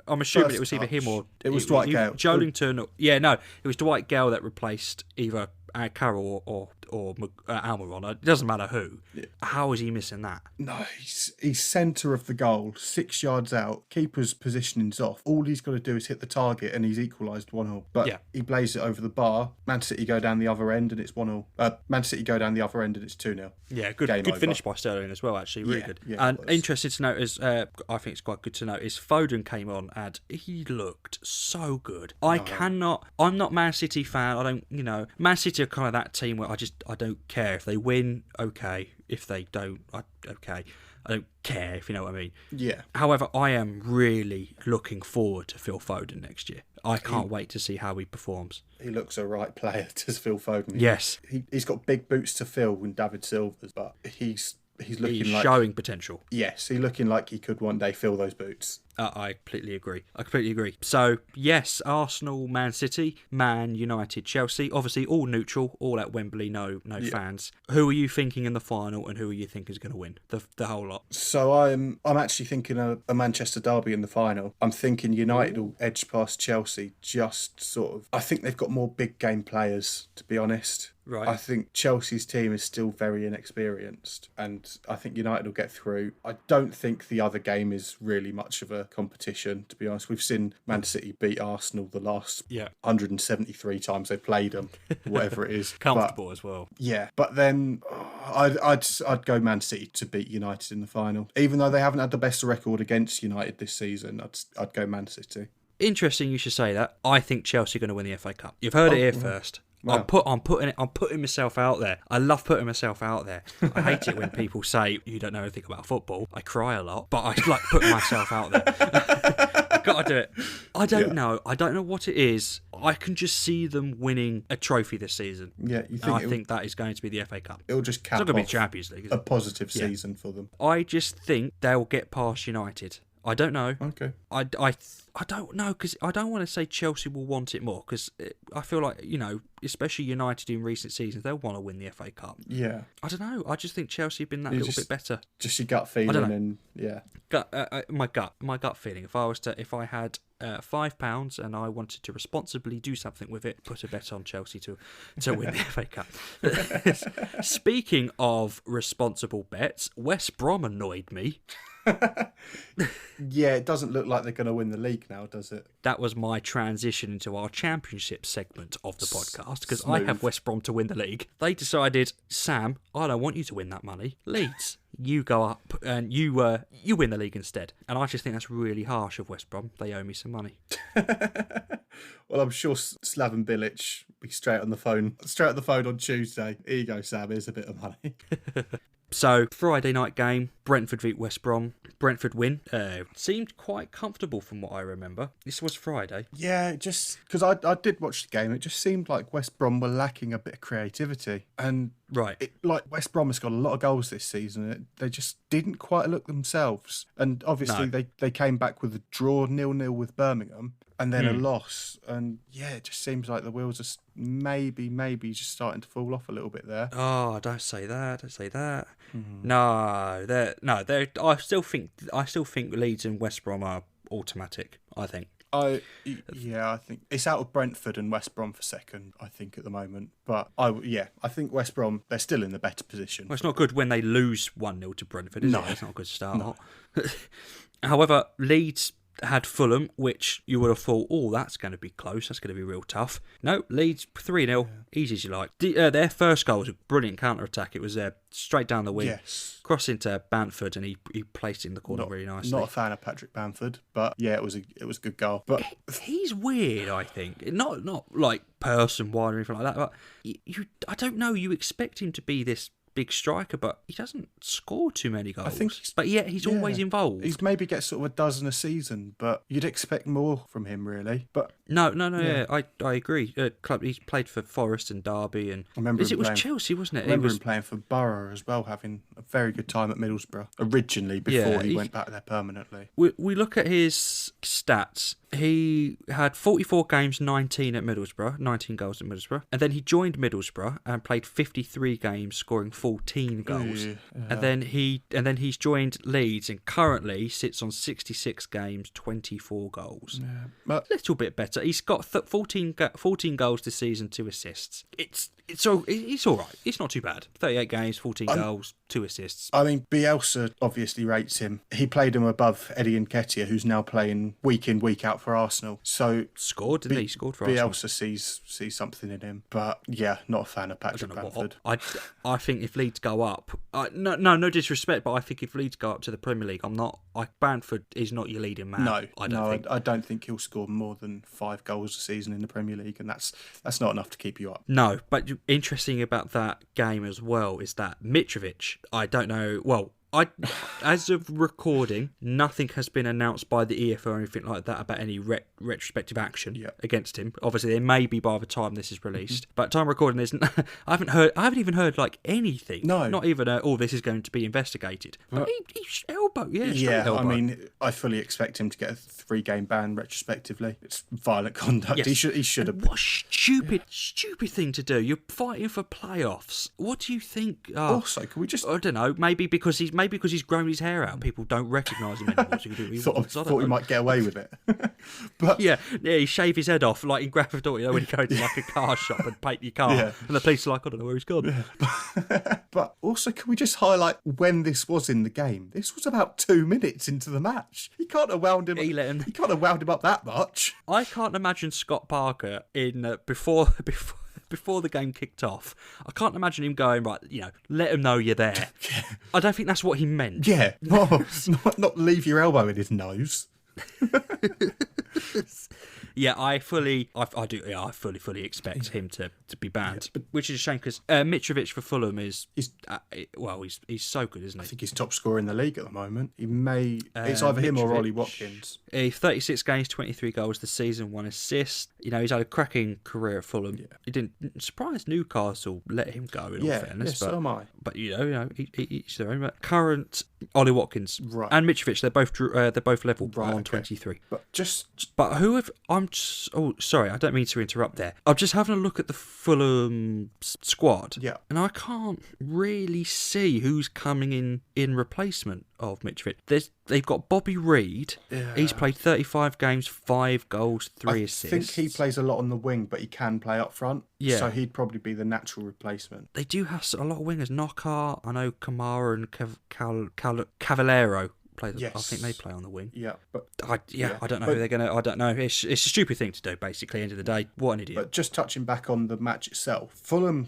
I'm assuming it was either him or... It was Dwight Gale. Joelinton. It was Dwight Gale that replaced either Carroll or Almiron. It doesn't matter who. Yeah. How is he missing that? No, he's centre of the goal, 6 yards out. Keeper's positioning's off. All he's got to do is hit the target, and he's equalised 1-0. But he blazed it over the bar. Man City go down the other end, and it's 1-0. Man City go down the other end, and it's 2-0. Yeah, good finish by Sterling as well. Actually, really good. Yeah, and interesting to note is, I think it's quite good to note is Foden came on and he looked so good. I'm not Man City fan. I don't, Man City are kind of that team where I don't care if they win. Okay, if they don't, okay. I don't care, if you know what I mean. Yeah. However, I am really looking forward to Phil Foden next year. I can't wait to see how he performs. He looks a right player, does Phil Foden. Yes. He's got big boots to fill in David Silva's, but he's looking like... showing potential. Yes, he's looking like he could one day fill those boots. I completely agree. So, yes, Arsenal, Man City, Man United, Chelsea. Obviously, all neutral, all at Wembley, no fans. Who are you thinking in the final, and who are you thinking is going to win the whole lot? So I'm actually thinking a Manchester derby in the final. I'm thinking United will edge past Chelsea. Just sort of, I think they've got more big game players, to be honest. Right. I think Chelsea's team is still very inexperienced, and I think United will get through. I don't think the other game is really much of a competition, to be honest. We've seen Man City beat Arsenal the last 173 times they played them, whatever it is. Comfortable as well. Yeah, but then I'd go Man City to beat United in the final. Even though they haven't had the best record against United this season, I'd go Man City. Interesting you should say that. I think Chelsea are going to win the FA Cup. You've heard it here first. Wow. I'm putting myself out there. I love putting myself out there. I hate it when people say you don't know anything about football. I cry a lot, but I like putting myself out there. I've got to do it. I don't know. I don't know what it is. I can just see them winning a trophy this season. Yeah, you think? I think that is going to be the FA Cup. It'll just cap it's not going to off be Champions League. a positive season for them. I just think they'll get past United. I don't know. Okay. I don't know, because I don't want to say Chelsea will want it more, because I feel like, especially United in recent seasons, they'll want to win the FA Cup. Yeah. I don't know. I just think Chelsea have been that little bit better. Just your gut feeling, and my gut feeling. If I had £5 and I wanted to responsibly do something with it, put a bet on Chelsea to win the FA Cup. Speaking of responsible bets, West Brom annoyed me. Yeah, it doesn't look like they're going to win the league now, does it? That was my transition into our championship segment of the podcast, because I have West Brom to win the league. They decided, Sam, I don't want you to win that money. Leeds, you go up and you win the league instead. And I just think that's really harsh of West Brom. They owe me some money. Well, I'm sure Slaven Bilic will be straight on the phone on Tuesday. Here you go, Sam. Here's a bit of money. So, Friday night game, Brentford beat West Brom. Brentford win. Seemed quite comfortable from what I remember. This was Friday. Yeah, just because I did watch the game, it just seemed like West Brom were lacking a bit of creativity. And West Brom has got a lot of goals this season. They just didn't quite look themselves. And obviously they came back with a draw 0-0 with Birmingham. And then a loss. And yeah, it just seems like the wheels are maybe just starting to fall off a little bit there. Oh, don't say that. No, I still think Leeds and West Brom are automatic, I think. I think it's out of Brentford and West Brom for second, I think, at the moment. But I think West Brom, they're still in the better position. Well, it's not good when they lose 1-0 to Brentford, is it? It's not a good start. No. However, Leeds had Fulham, which you would have thought, that's going to be close, that's going to be real tough. No, Leeds 3-0, easy as you like. Their first goal was a brilliant counter-attack. It was straight down the wing, cross into Bamford, and he placed it in the corner really nicely. Not a fan of Patrick Bamford, but yeah, it was a good goal. But he's weird, I think. Not like person-wide or anything like that, but I don't know, you expect him to be this big striker, but he doesn't score too many goals. But yet he's always involved. He's maybe gets sort of a dozen a season, but you'd expect more from him, really. But no, I agree. He's played for Forest and Derby, and it was Chelsea, wasn't it? I remember him playing for Borough as well, having a very good time at Middlesbrough originally before he went back there permanently. We look at his stats. He had 44 games, 19 at Middlesbrough, 19 goals at Middlesbrough, and then he joined Middlesbrough and played 53 games, scoring 14 goals. And then he's joined Leeds and currently sits on 66 games, 24 goals. A little bit better. He's got 14 goals this season, 2 assists. It's all right. It's not too bad. 38 games, 14 goals, 2 assists. I mean, Bielsa obviously rates him. He played him above Eddie Nketiah, who's now playing week in, week out for Arsenal. So scored for Arsenal. Bielsa sees something in him. But yeah, not a fan of Patrick Bamford. I think if Leeds go up, no disrespect, but I think if Leeds go up to the Premier League, Bamford is not your leading man. I don't think he'll score more than 5 goals a season in the Premier League, and that's not enough to keep you up. No, but interesting about that game as well is that Mitrovic, I don't know, well, as of recording, nothing has been announced by the EFL or anything like that about any retrospective action against him. Obviously, there may be by the time this is released, but time recording, I haven't even heard like anything. No, not even this is going to be investigated. But he elbow. I mean, I fully expect him to get a 3-game ban retrospectively. It's violent conduct. Yes. He should have. What stupid thing to do? You're fighting for playoffs. What do you think? Also, can we just? I don't know. Maybe because he's grown his hair out, people don't recognise him anymore. So thought he might get away with it. But he shave his head off like in Grand Theft Auto, when you go to like a car shop and paint your car, and the police are like, I don't know where he's gone. Yeah. But also, can we just highlight when this was in the game? This was about 2 minutes into the match. He can't have wound him. He can't have wound him up that much. I can't imagine Scott Parker in before the game kicked off. I can't imagine him going, right, let him know you're there. I don't think that's what he meant. Yeah, not leave your elbow in his nose. Yeah, I fully expect him to be banned, which is a shame because Mitrovic for Fulham he's so good, isn't he? I think he's top scorer in the league at the moment. It's either him or Ollie Watkins. 36 games, 23 goals this season, 1 assist. He's had a cracking career at Fulham. Yeah. He didn't surprise Newcastle let him go. In all fairness, so am I. But each their own. But current Ollie Watkins and Mitrovic, they're both level on 23. Sorry, I don't mean to interrupt there. I'm just having a look at the Fulham squad, and I can't really see who's coming in replacement of Mitrovic. They've got Bobby Reid. Yeah. He's played 35 games, 5 goals, 3 assists. I think he plays a lot on the wing, but he can play up front. Yeah. So he'd probably be the natural replacement. They do have a lot of wingers. Knockhart, I know Kamara and Cavallero. Yes. I think they play on the wing. Yeah, but I don't know who they're gonna. I don't know. It's a stupid thing to do. Basically, end of the day, what an idiot. But just touching back on the match itself, Fulham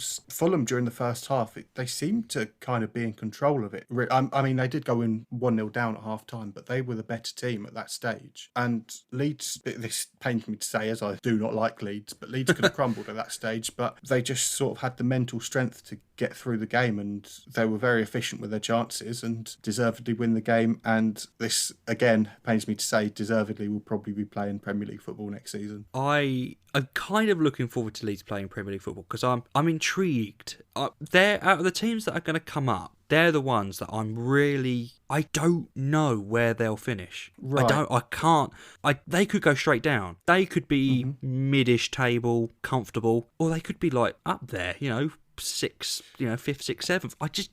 during the first half, they seemed to kind of be in control of it. I mean, they did go in 1-0 down at half time, but they were the better team at that stage. And Leeds, this pains me to say, as I do not like Leeds, but Leeds could have crumbled at that stage. But they just sort of had the mental strength to get through the game, and they were very efficient with their chances and deservedly win the game. And this, again, pains me to say, deservedly will probably be playing Premier League football next season. I'm kind of looking forward to Leeds playing Premier League football because I'm intrigued. They're out of the teams that are going to come up. They're the ones that I don't know where they'll finish. Right. They could go straight down. They could be mid-ish table, comfortable, or they could be like up there, 6th, 5th, 6th, 7th.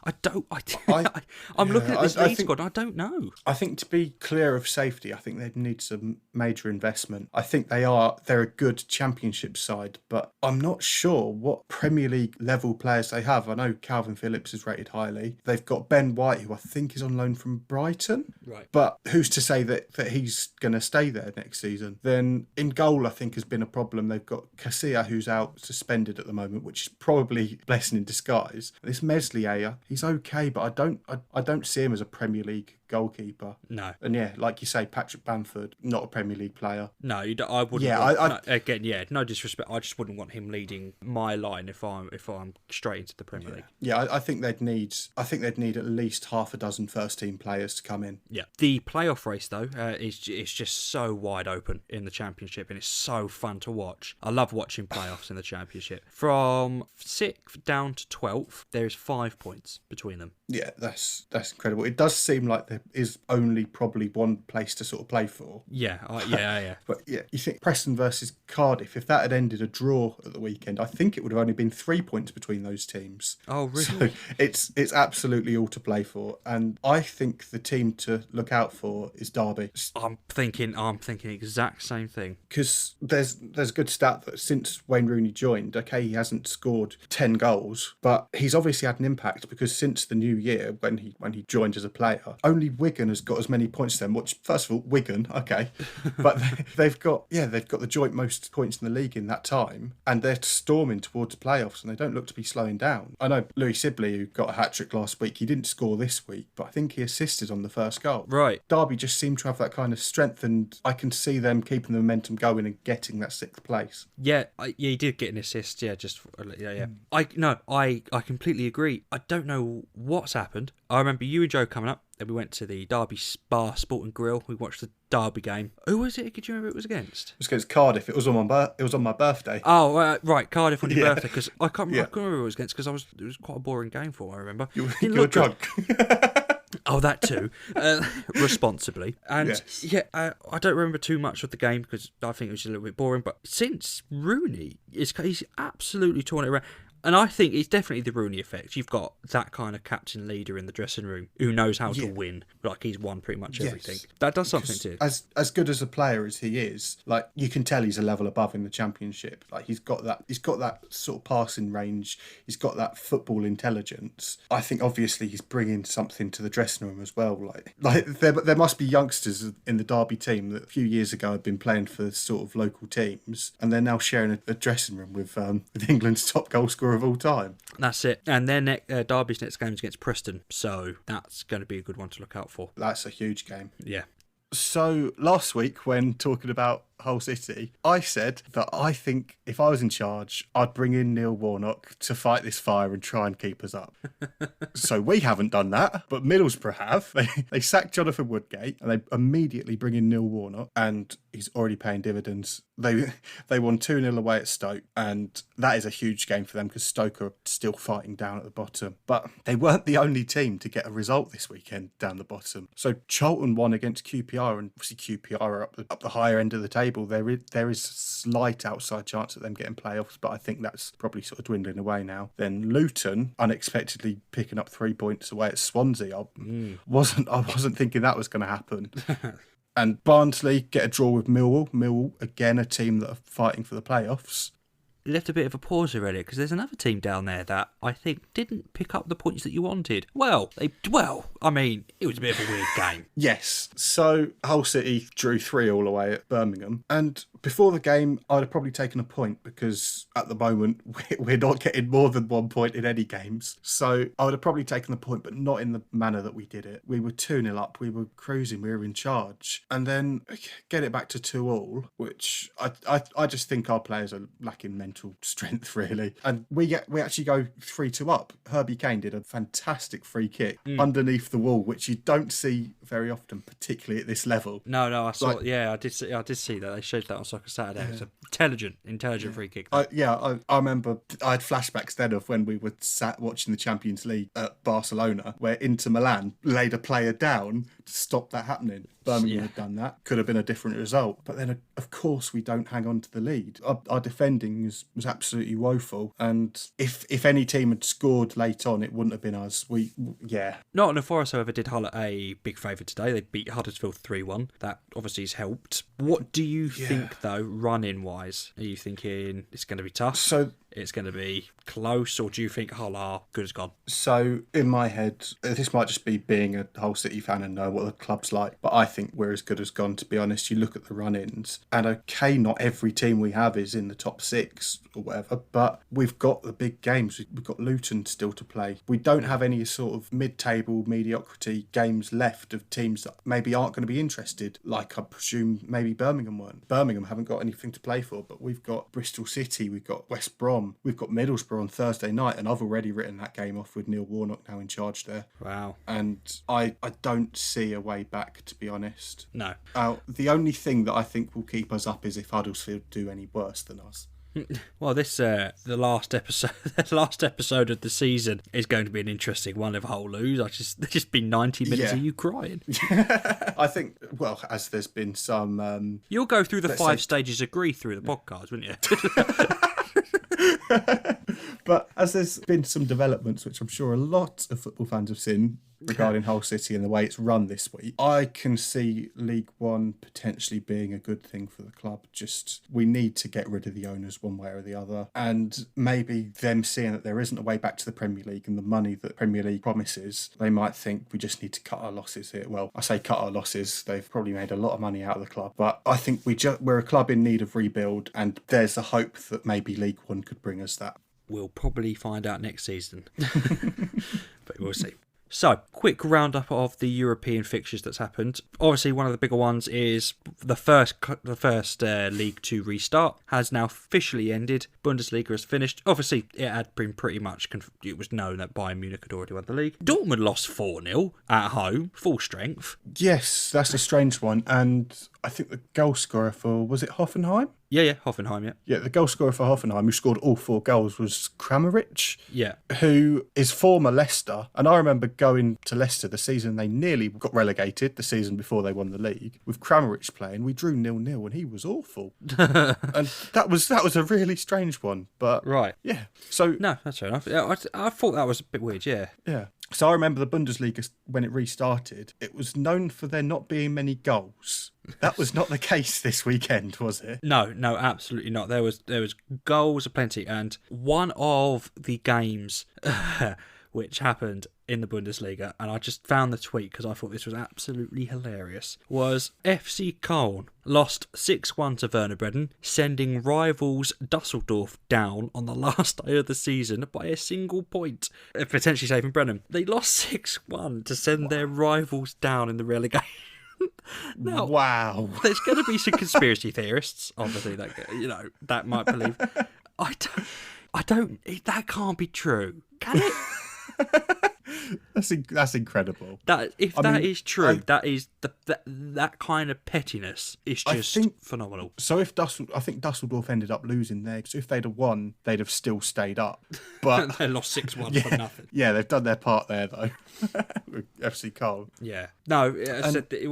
I'm looking at this Leeds squad and I don't know. I think to be clear of safety, I think they'd need some major investment. I think they're a good championship side, but I'm not sure what Premier League level players they have. I know Calvin Phillips is rated highly. They've got Ben White, who I think is on loan from Brighton. Right. But who's to say that he's going to stay there next season? Then in goal, I think has been a problem. They've got Casilla, who's out suspended at the moment, which is probably a blessing in disguise. This Meslier, he's okay, but I don't see him as a Premier League goalkeeper. No. And like you say, Patrick Bamford, not a Premier League player. No, I wouldn't. No disrespect. I just wouldn't want him leading my line if I'm straight into the Premier League. Yeah, I think they'd need at least half a dozen first team players to come in. Yeah. The playoff race though is just so wide open in the Championship, and it's so fun to watch. I love watching playoffs in the Championship. From 6th down to 12th, there is 5 points between them. Yeah, that's incredible. It does seem like there is only probably one place to sort of play for. Yeah. But you think Preston versus Cardiff, if that had ended a draw at the weekend, I think it would have only been 3 points between those teams. Oh, really? So it's absolutely all to play for. And I think the team to look out for is Derby. I'm thinking exact same thing. Because there's a good stat that since Wayne Rooney joined, okay, he hasn't scored 10 goals, but he's obviously had an impact because since the new year, when he joined as a player, only Wigan has got as many points as them, which, first of all, Wigan, okay, but they've got the joint most points in the league in that time, and they're storming towards playoffs, and they don't look to be slowing down. I know Louis Sibley, who got a hat-trick last week, he didn't score this week, but I think he assisted on the first goal. Right. Derby just seem to have that kind of strength, and I can see them keeping the momentum going and getting that 6th place. Yeah, he did get an assist, yeah. I completely agree. I don't know what's happened. I remember you and Joe coming up, and we went to the Derby Bar Sport and Grill. We watched the Derby game. Who was it? Could you remember who it was against? It was against Cardiff. It was on my birthday. Oh, right, Cardiff on your birthday. Because I can't remember who it was against because it was quite a boring game for me, I remember. You were drunk. Oh, that too. Responsibly. And I don't remember too much of the game because I think it was a little bit boring. But since Rooney, he's absolutely torn it around. And I think it's definitely the Rooney effect. You've got that kind of captain leader in the dressing room who knows how to win. Like, he's won pretty much everything. That does something to it. As good as a player as he is, like, you can tell he's a level above in the Championship. Like, he's got that sort of passing range. He's got that football intelligence. I think obviously he's bringing something to the dressing room as well. Like there must be youngsters in the Derby team that a few years ago had been playing for sort of local teams, and they're now sharing a dressing room with England's top goal scorer of all time. That's it. And then Derby's next game is against Preston, so that's going to be a good one to look out for. That's a huge game. Yeah. So last week, when talking about Hull City, I said that I think if I was in charge, I'd bring in Neil Warnock to fight this fire and try and keep us up. So we haven't done that, but Middlesbrough have. They sacked Jonathan Woodgate and they immediately bring in Neil Warnock, and he's already paying dividends. They won 2-0 away at Stoke, and that is a huge game for them because Stoke are still fighting down at the bottom. But they weren't the only team to get a result this weekend down the bottom. So Charlton won against QPR, and obviously QPR are up the higher end of the table. There is a slight outside chance of them getting playoffs, but I think that's probably sort of dwindling away now. Then Luton unexpectedly picking up 3 points away at Swansea. I wasn't thinking that was going to happen. And Barnsley get a draw with Millwall. Millwall, again, a team that are fighting for the playoffs. You left a bit of a pause already because there's another team down there that I think didn't pick up the points that you wanted. It was a bit of a weird game. Yes. So Hull City drew 3-3 away at Birmingham. And before the game, I'd have probably taken a point because at the moment, we're not getting more than 1 point in any games. So I would have probably taken the point, but not in the manner that we did it. We were 2-0 up. We were cruising. We were in charge. And then get it back to 2-2, which I just think our players are lacking mental strength, really. And we actually go 3-2 up. Herbie Kane did a fantastic free kick underneath the wall, which you don't see very often, particularly at this level. No, I saw. I did see that. They showed that on Soccer Saturday. Yeah. It was an intelligent free kick. I remember I had flashbacks then of when we were sat watching the Champions League at Barcelona, where Inter Milan laid a player down to stop that happening. Birmingham had done that. Could have been a different result. But then, of course, we don't hang on to the lead. Our defending was absolutely woeful. And if any team had scored late on, it wouldn't have been us. Nottingham Forest, however, did Hull a big favour today. They beat Huddersfield 3-1. That obviously has helped. What do you think, though, run-in-wise? Are you thinking it's going to be tough? So it's going to be close, or do you think Hull are good as gone? So in my head, this might just be being a Hull City fan and know what the club's like, but I think we're as good as gone, to be honest. You look at the run-ins, and okay, not every team we have is in the top 6 or whatever, but we've got the big games. We've got Luton still to play. We don't have any sort of mid-table mediocrity games left of teams that maybe aren't going to be interested, like I presume maybe Birmingham weren't. Birmingham haven't got anything to play for, but we've got Bristol City, we've got West Brom, we've got Middlesbrough on Thursday night, and I've already written that game off with Neil Warnock now in charge there. Wow. And I don't see a way back, to be honest. No. The only thing that I think will keep us up is if Huddersfield do any worse than us. Well, the last episode of the season is going to be an interesting one if Hull lose. There's just been 90 minutes of you crying. I think, well, as there's been some... You'll go through the 5 stages of grief through the podcast, wouldn't you? But as there's been some developments, which I'm sure a lot of football fans have seen regarding Hull City and the way it's run this week, I can see League One potentially being a good thing for the club. Just, we need to get rid of the owners one way or the other. And maybe them seeing that there isn't a way back to the Premier League and the money that Premier League promises, they might think we just need to cut our losses here. Well, I say cut our losses. They've probably made a lot of money out of the club. But I think we're a club in need of rebuild, and there's a hope that maybe League One could bring us that. We'll probably find out next season. But we'll see. So, quick roundup of the European fixtures that's happened. Obviously, one of the bigger ones is the first League 2 restart has now officially ended. Bundesliga has finished. Obviously, it had been pretty much... it was known that Bayern Munich had already won the league. Dortmund lost 4-0 at home, full strength. Yes, that's a strange one. And I think the goal scorer for... was it Hoffenheim? Yeah, Hoffenheim, yeah. Yeah, the goal scorer for Hoffenheim, who scored all 4 goals, was Kramaric. Yeah. Who is former Leicester. And I remember going to Leicester the season they nearly got relegated, the season before they won the league, with Kramaric playing. We drew 0-0 and he was awful. And that was a really strange one. But right. Yeah. So no, that's fair enough. Yeah, I thought that was a bit weird, yeah. Yeah. So I remember the Bundesliga, when it restarted, it was known for there not being many goals. That was not the case this weekend, was it? No, absolutely not. There was goals aplenty, and one of the games which happened in the Bundesliga, and I just found the tweet because I thought this was absolutely hilarious, was FC Köln lost 6-1 to Werder Bremen, sending rivals Dusseldorf down on the last day of the season by a single point, potentially saving Bremen. They lost 6-1 to send their rivals down in the relegation. Now, wow. There's going to be some conspiracy theorists, obviously, that might believe. That can't be true, can it? That's incredible. That is true, that is that kind of pettiness is just phenomenal. So I think Dusseldorf ended up losing there. So if they'd have won, they'd have still stayed up. But they lost 6-1 for nothing. Yeah, they've done their part there though. With FC Cologne. Yeah. No, they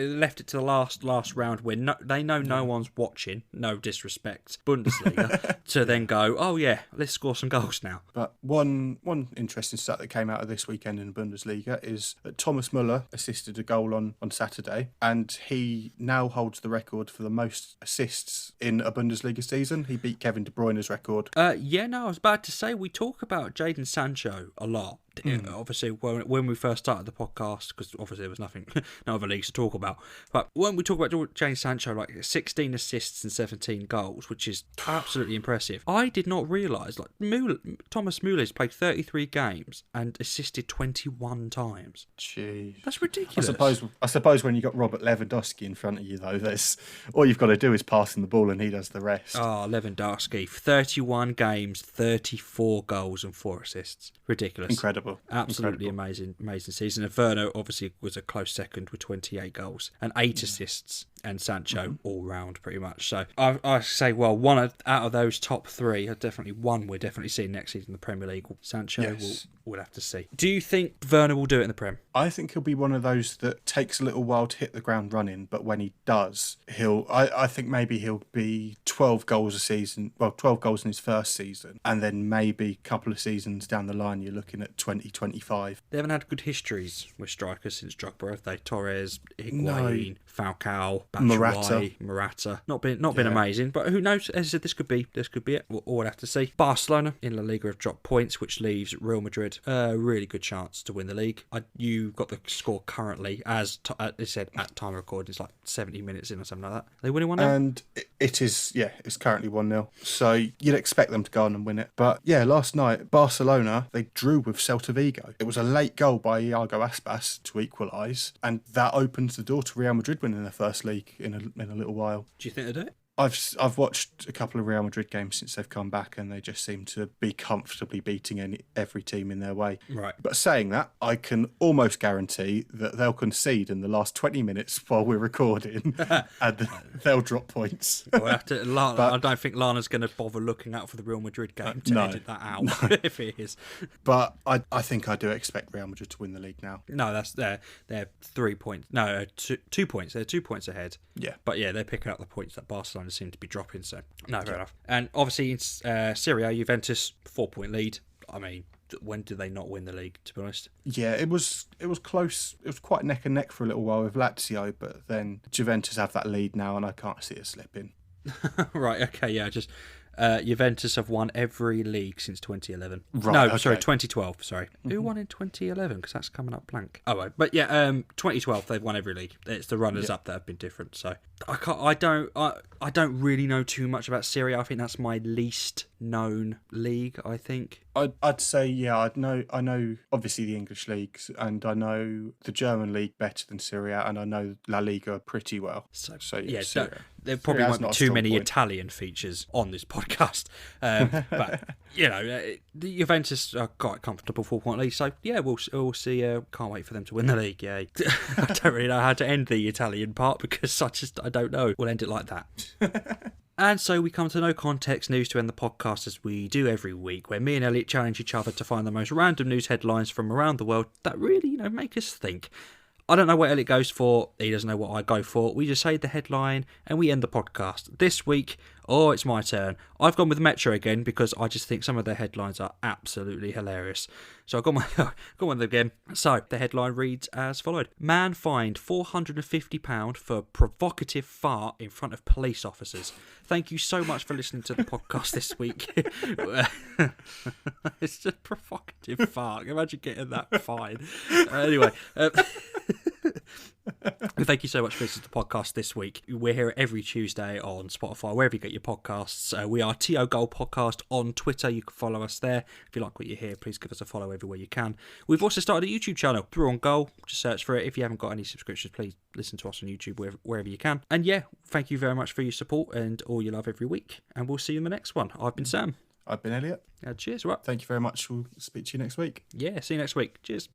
left it to the last round when they know no one's watching. No disrespect, Bundesliga, to then go, oh yeah, let's score some goals now. But one interesting stat that came out of this weekend in the Bundesliga is that Thomas Müller assisted a goal on Saturday, and he now holds the record for the most assists in a Bundesliga season. He beat Kevin De Bruyne's record. I was about to say, we talk about Jadon Sancho a lot. Obviously, when we first started the podcast, because obviously there was no other leagues to talk about, but when we talk about Jadon Sancho, like 16 assists and 17 goals, which is absolutely impressive. I did not realise, Thomas Müller's played 33 games and assisted 21 times. Jeez, that's ridiculous. I suppose when you got Robert Lewandowski in front of you, though, there's all you've got to do is pass him the ball and he does the rest. Oh, Lewandowski, 31 games, 34 goals and 4 assists. Ridiculous. Incredible. Absolutely amazing season. And Werner obviously was a close second with 28 goals and 8 assists, and Sancho all round pretty much. So I say, well, one out of those top 3 are definitely one we're definitely seeing next season in the Premier League. Sancho, we'll have to see. Do you think Werner will do it in the Prem? I think he'll be one of those that takes a little while to hit the ground running, but when he does, I think maybe he'll be 12 goals a season, 12 goals in his first season, and then maybe a couple of seasons down the line you're looking at 20, 25. They haven't had good histories with strikers since Drogba, have they? Torres, Higuain, Falcao, Morata. Not been amazing, but who knows? As I said, this could be it. We'll have to see. Barcelona in La Liga have dropped points, which leaves Real Madrid a really good chance to win the league. You've got the score currently, as they said at time of recording, it's like 70 minutes in or something like that. Are they winning 1-0? And it is, it's currently 1-0. So you'd expect them to go on and win it. But yeah, last night, Barcelona, they drew with Celta Vigo. It was a late goal by Iago Aspas to equalise, and that opens the door to Real Madrid winning their first league in a little while. Do you think they do it? I've watched a couple of Real Madrid games since they've come back, and they just seem to be comfortably beating every team in their way. Right. But saying that, I can almost guarantee that they'll concede in the last 20 minutes while we're recording, and they'll drop points. We'll have to, I don't think Lana's going to bother looking out for the Real Madrid game to edit that out, if it is. But I think I do expect Real Madrid to win the league now. No, they're 3 points. No, 2 points. They're 2 points ahead. Yeah. But yeah, they're picking up the points that Barcelona seem to be dropping, so no, fair enough. And obviously in Serie A, Juventus 4-point lead. I mean, when did they not win the league, to be honest? Yeah, it was close. It was quite neck and neck for a little while with Lazio, but then Juventus have that lead now, and I can't see it slipping. Right, okay, yeah, just Juventus have won every league since 2011. Right, no, okay. Sorry, 2012. Sorry, Who won in 2011? Because that's coming up blank. Oh, right. But yeah, 2012 they've won every league. It's the runners up that have been different. So I don't really know too much about Serie A. I think that's my least known league. I think. I'd say I know obviously the English leagues, and I know the German league better than Serie A, and I know La Liga pretty well. So yeah, there probably won't be too many Italian features on this podcast, but the Juventus are quite comfortable 4-point lead. So yeah, we'll see. Can't wait for them to win the league. Yeah, I don't really know how to end the Italian part because I don't know. We'll end it like that. And so we come to No Context News to end the podcast as we do every week, where me and Elliot challenge each other to find the most random news headlines from around the world that really, make us think. I don't know what Elliot goes for, he doesn't know what I go for. We just say the headline and we end the podcast. This week, it's my turn. I've gone with Metro again because I just think some of their headlines are absolutely hilarious. So I've got one again. So the headline reads as followed. Man fined £450 for provocative fart in front of police officers. Thank you so much for listening to the podcast this week. It's a provocative fart. Imagine getting that fine. Anyway. Thank you so much for listening to the podcast this week. We're here every Tuesday on Spotify, wherever you get your podcasts. We are TO Goal Podcast on Twitter. You can follow us there. If you like what you hear, please give us a follow everywhere you can. We've also started a YouTube channel, Through on Goal. Just search for it. If you haven't got any subscriptions, please listen to us on YouTube wherever you can. And yeah, thank you very much for your support and all your love every week. And we'll see you in the next one. I've been Sam. I've been Elliot. Cheers. Right. Thank you very much. We'll speak to you next week. Yeah, see you next week. Cheers.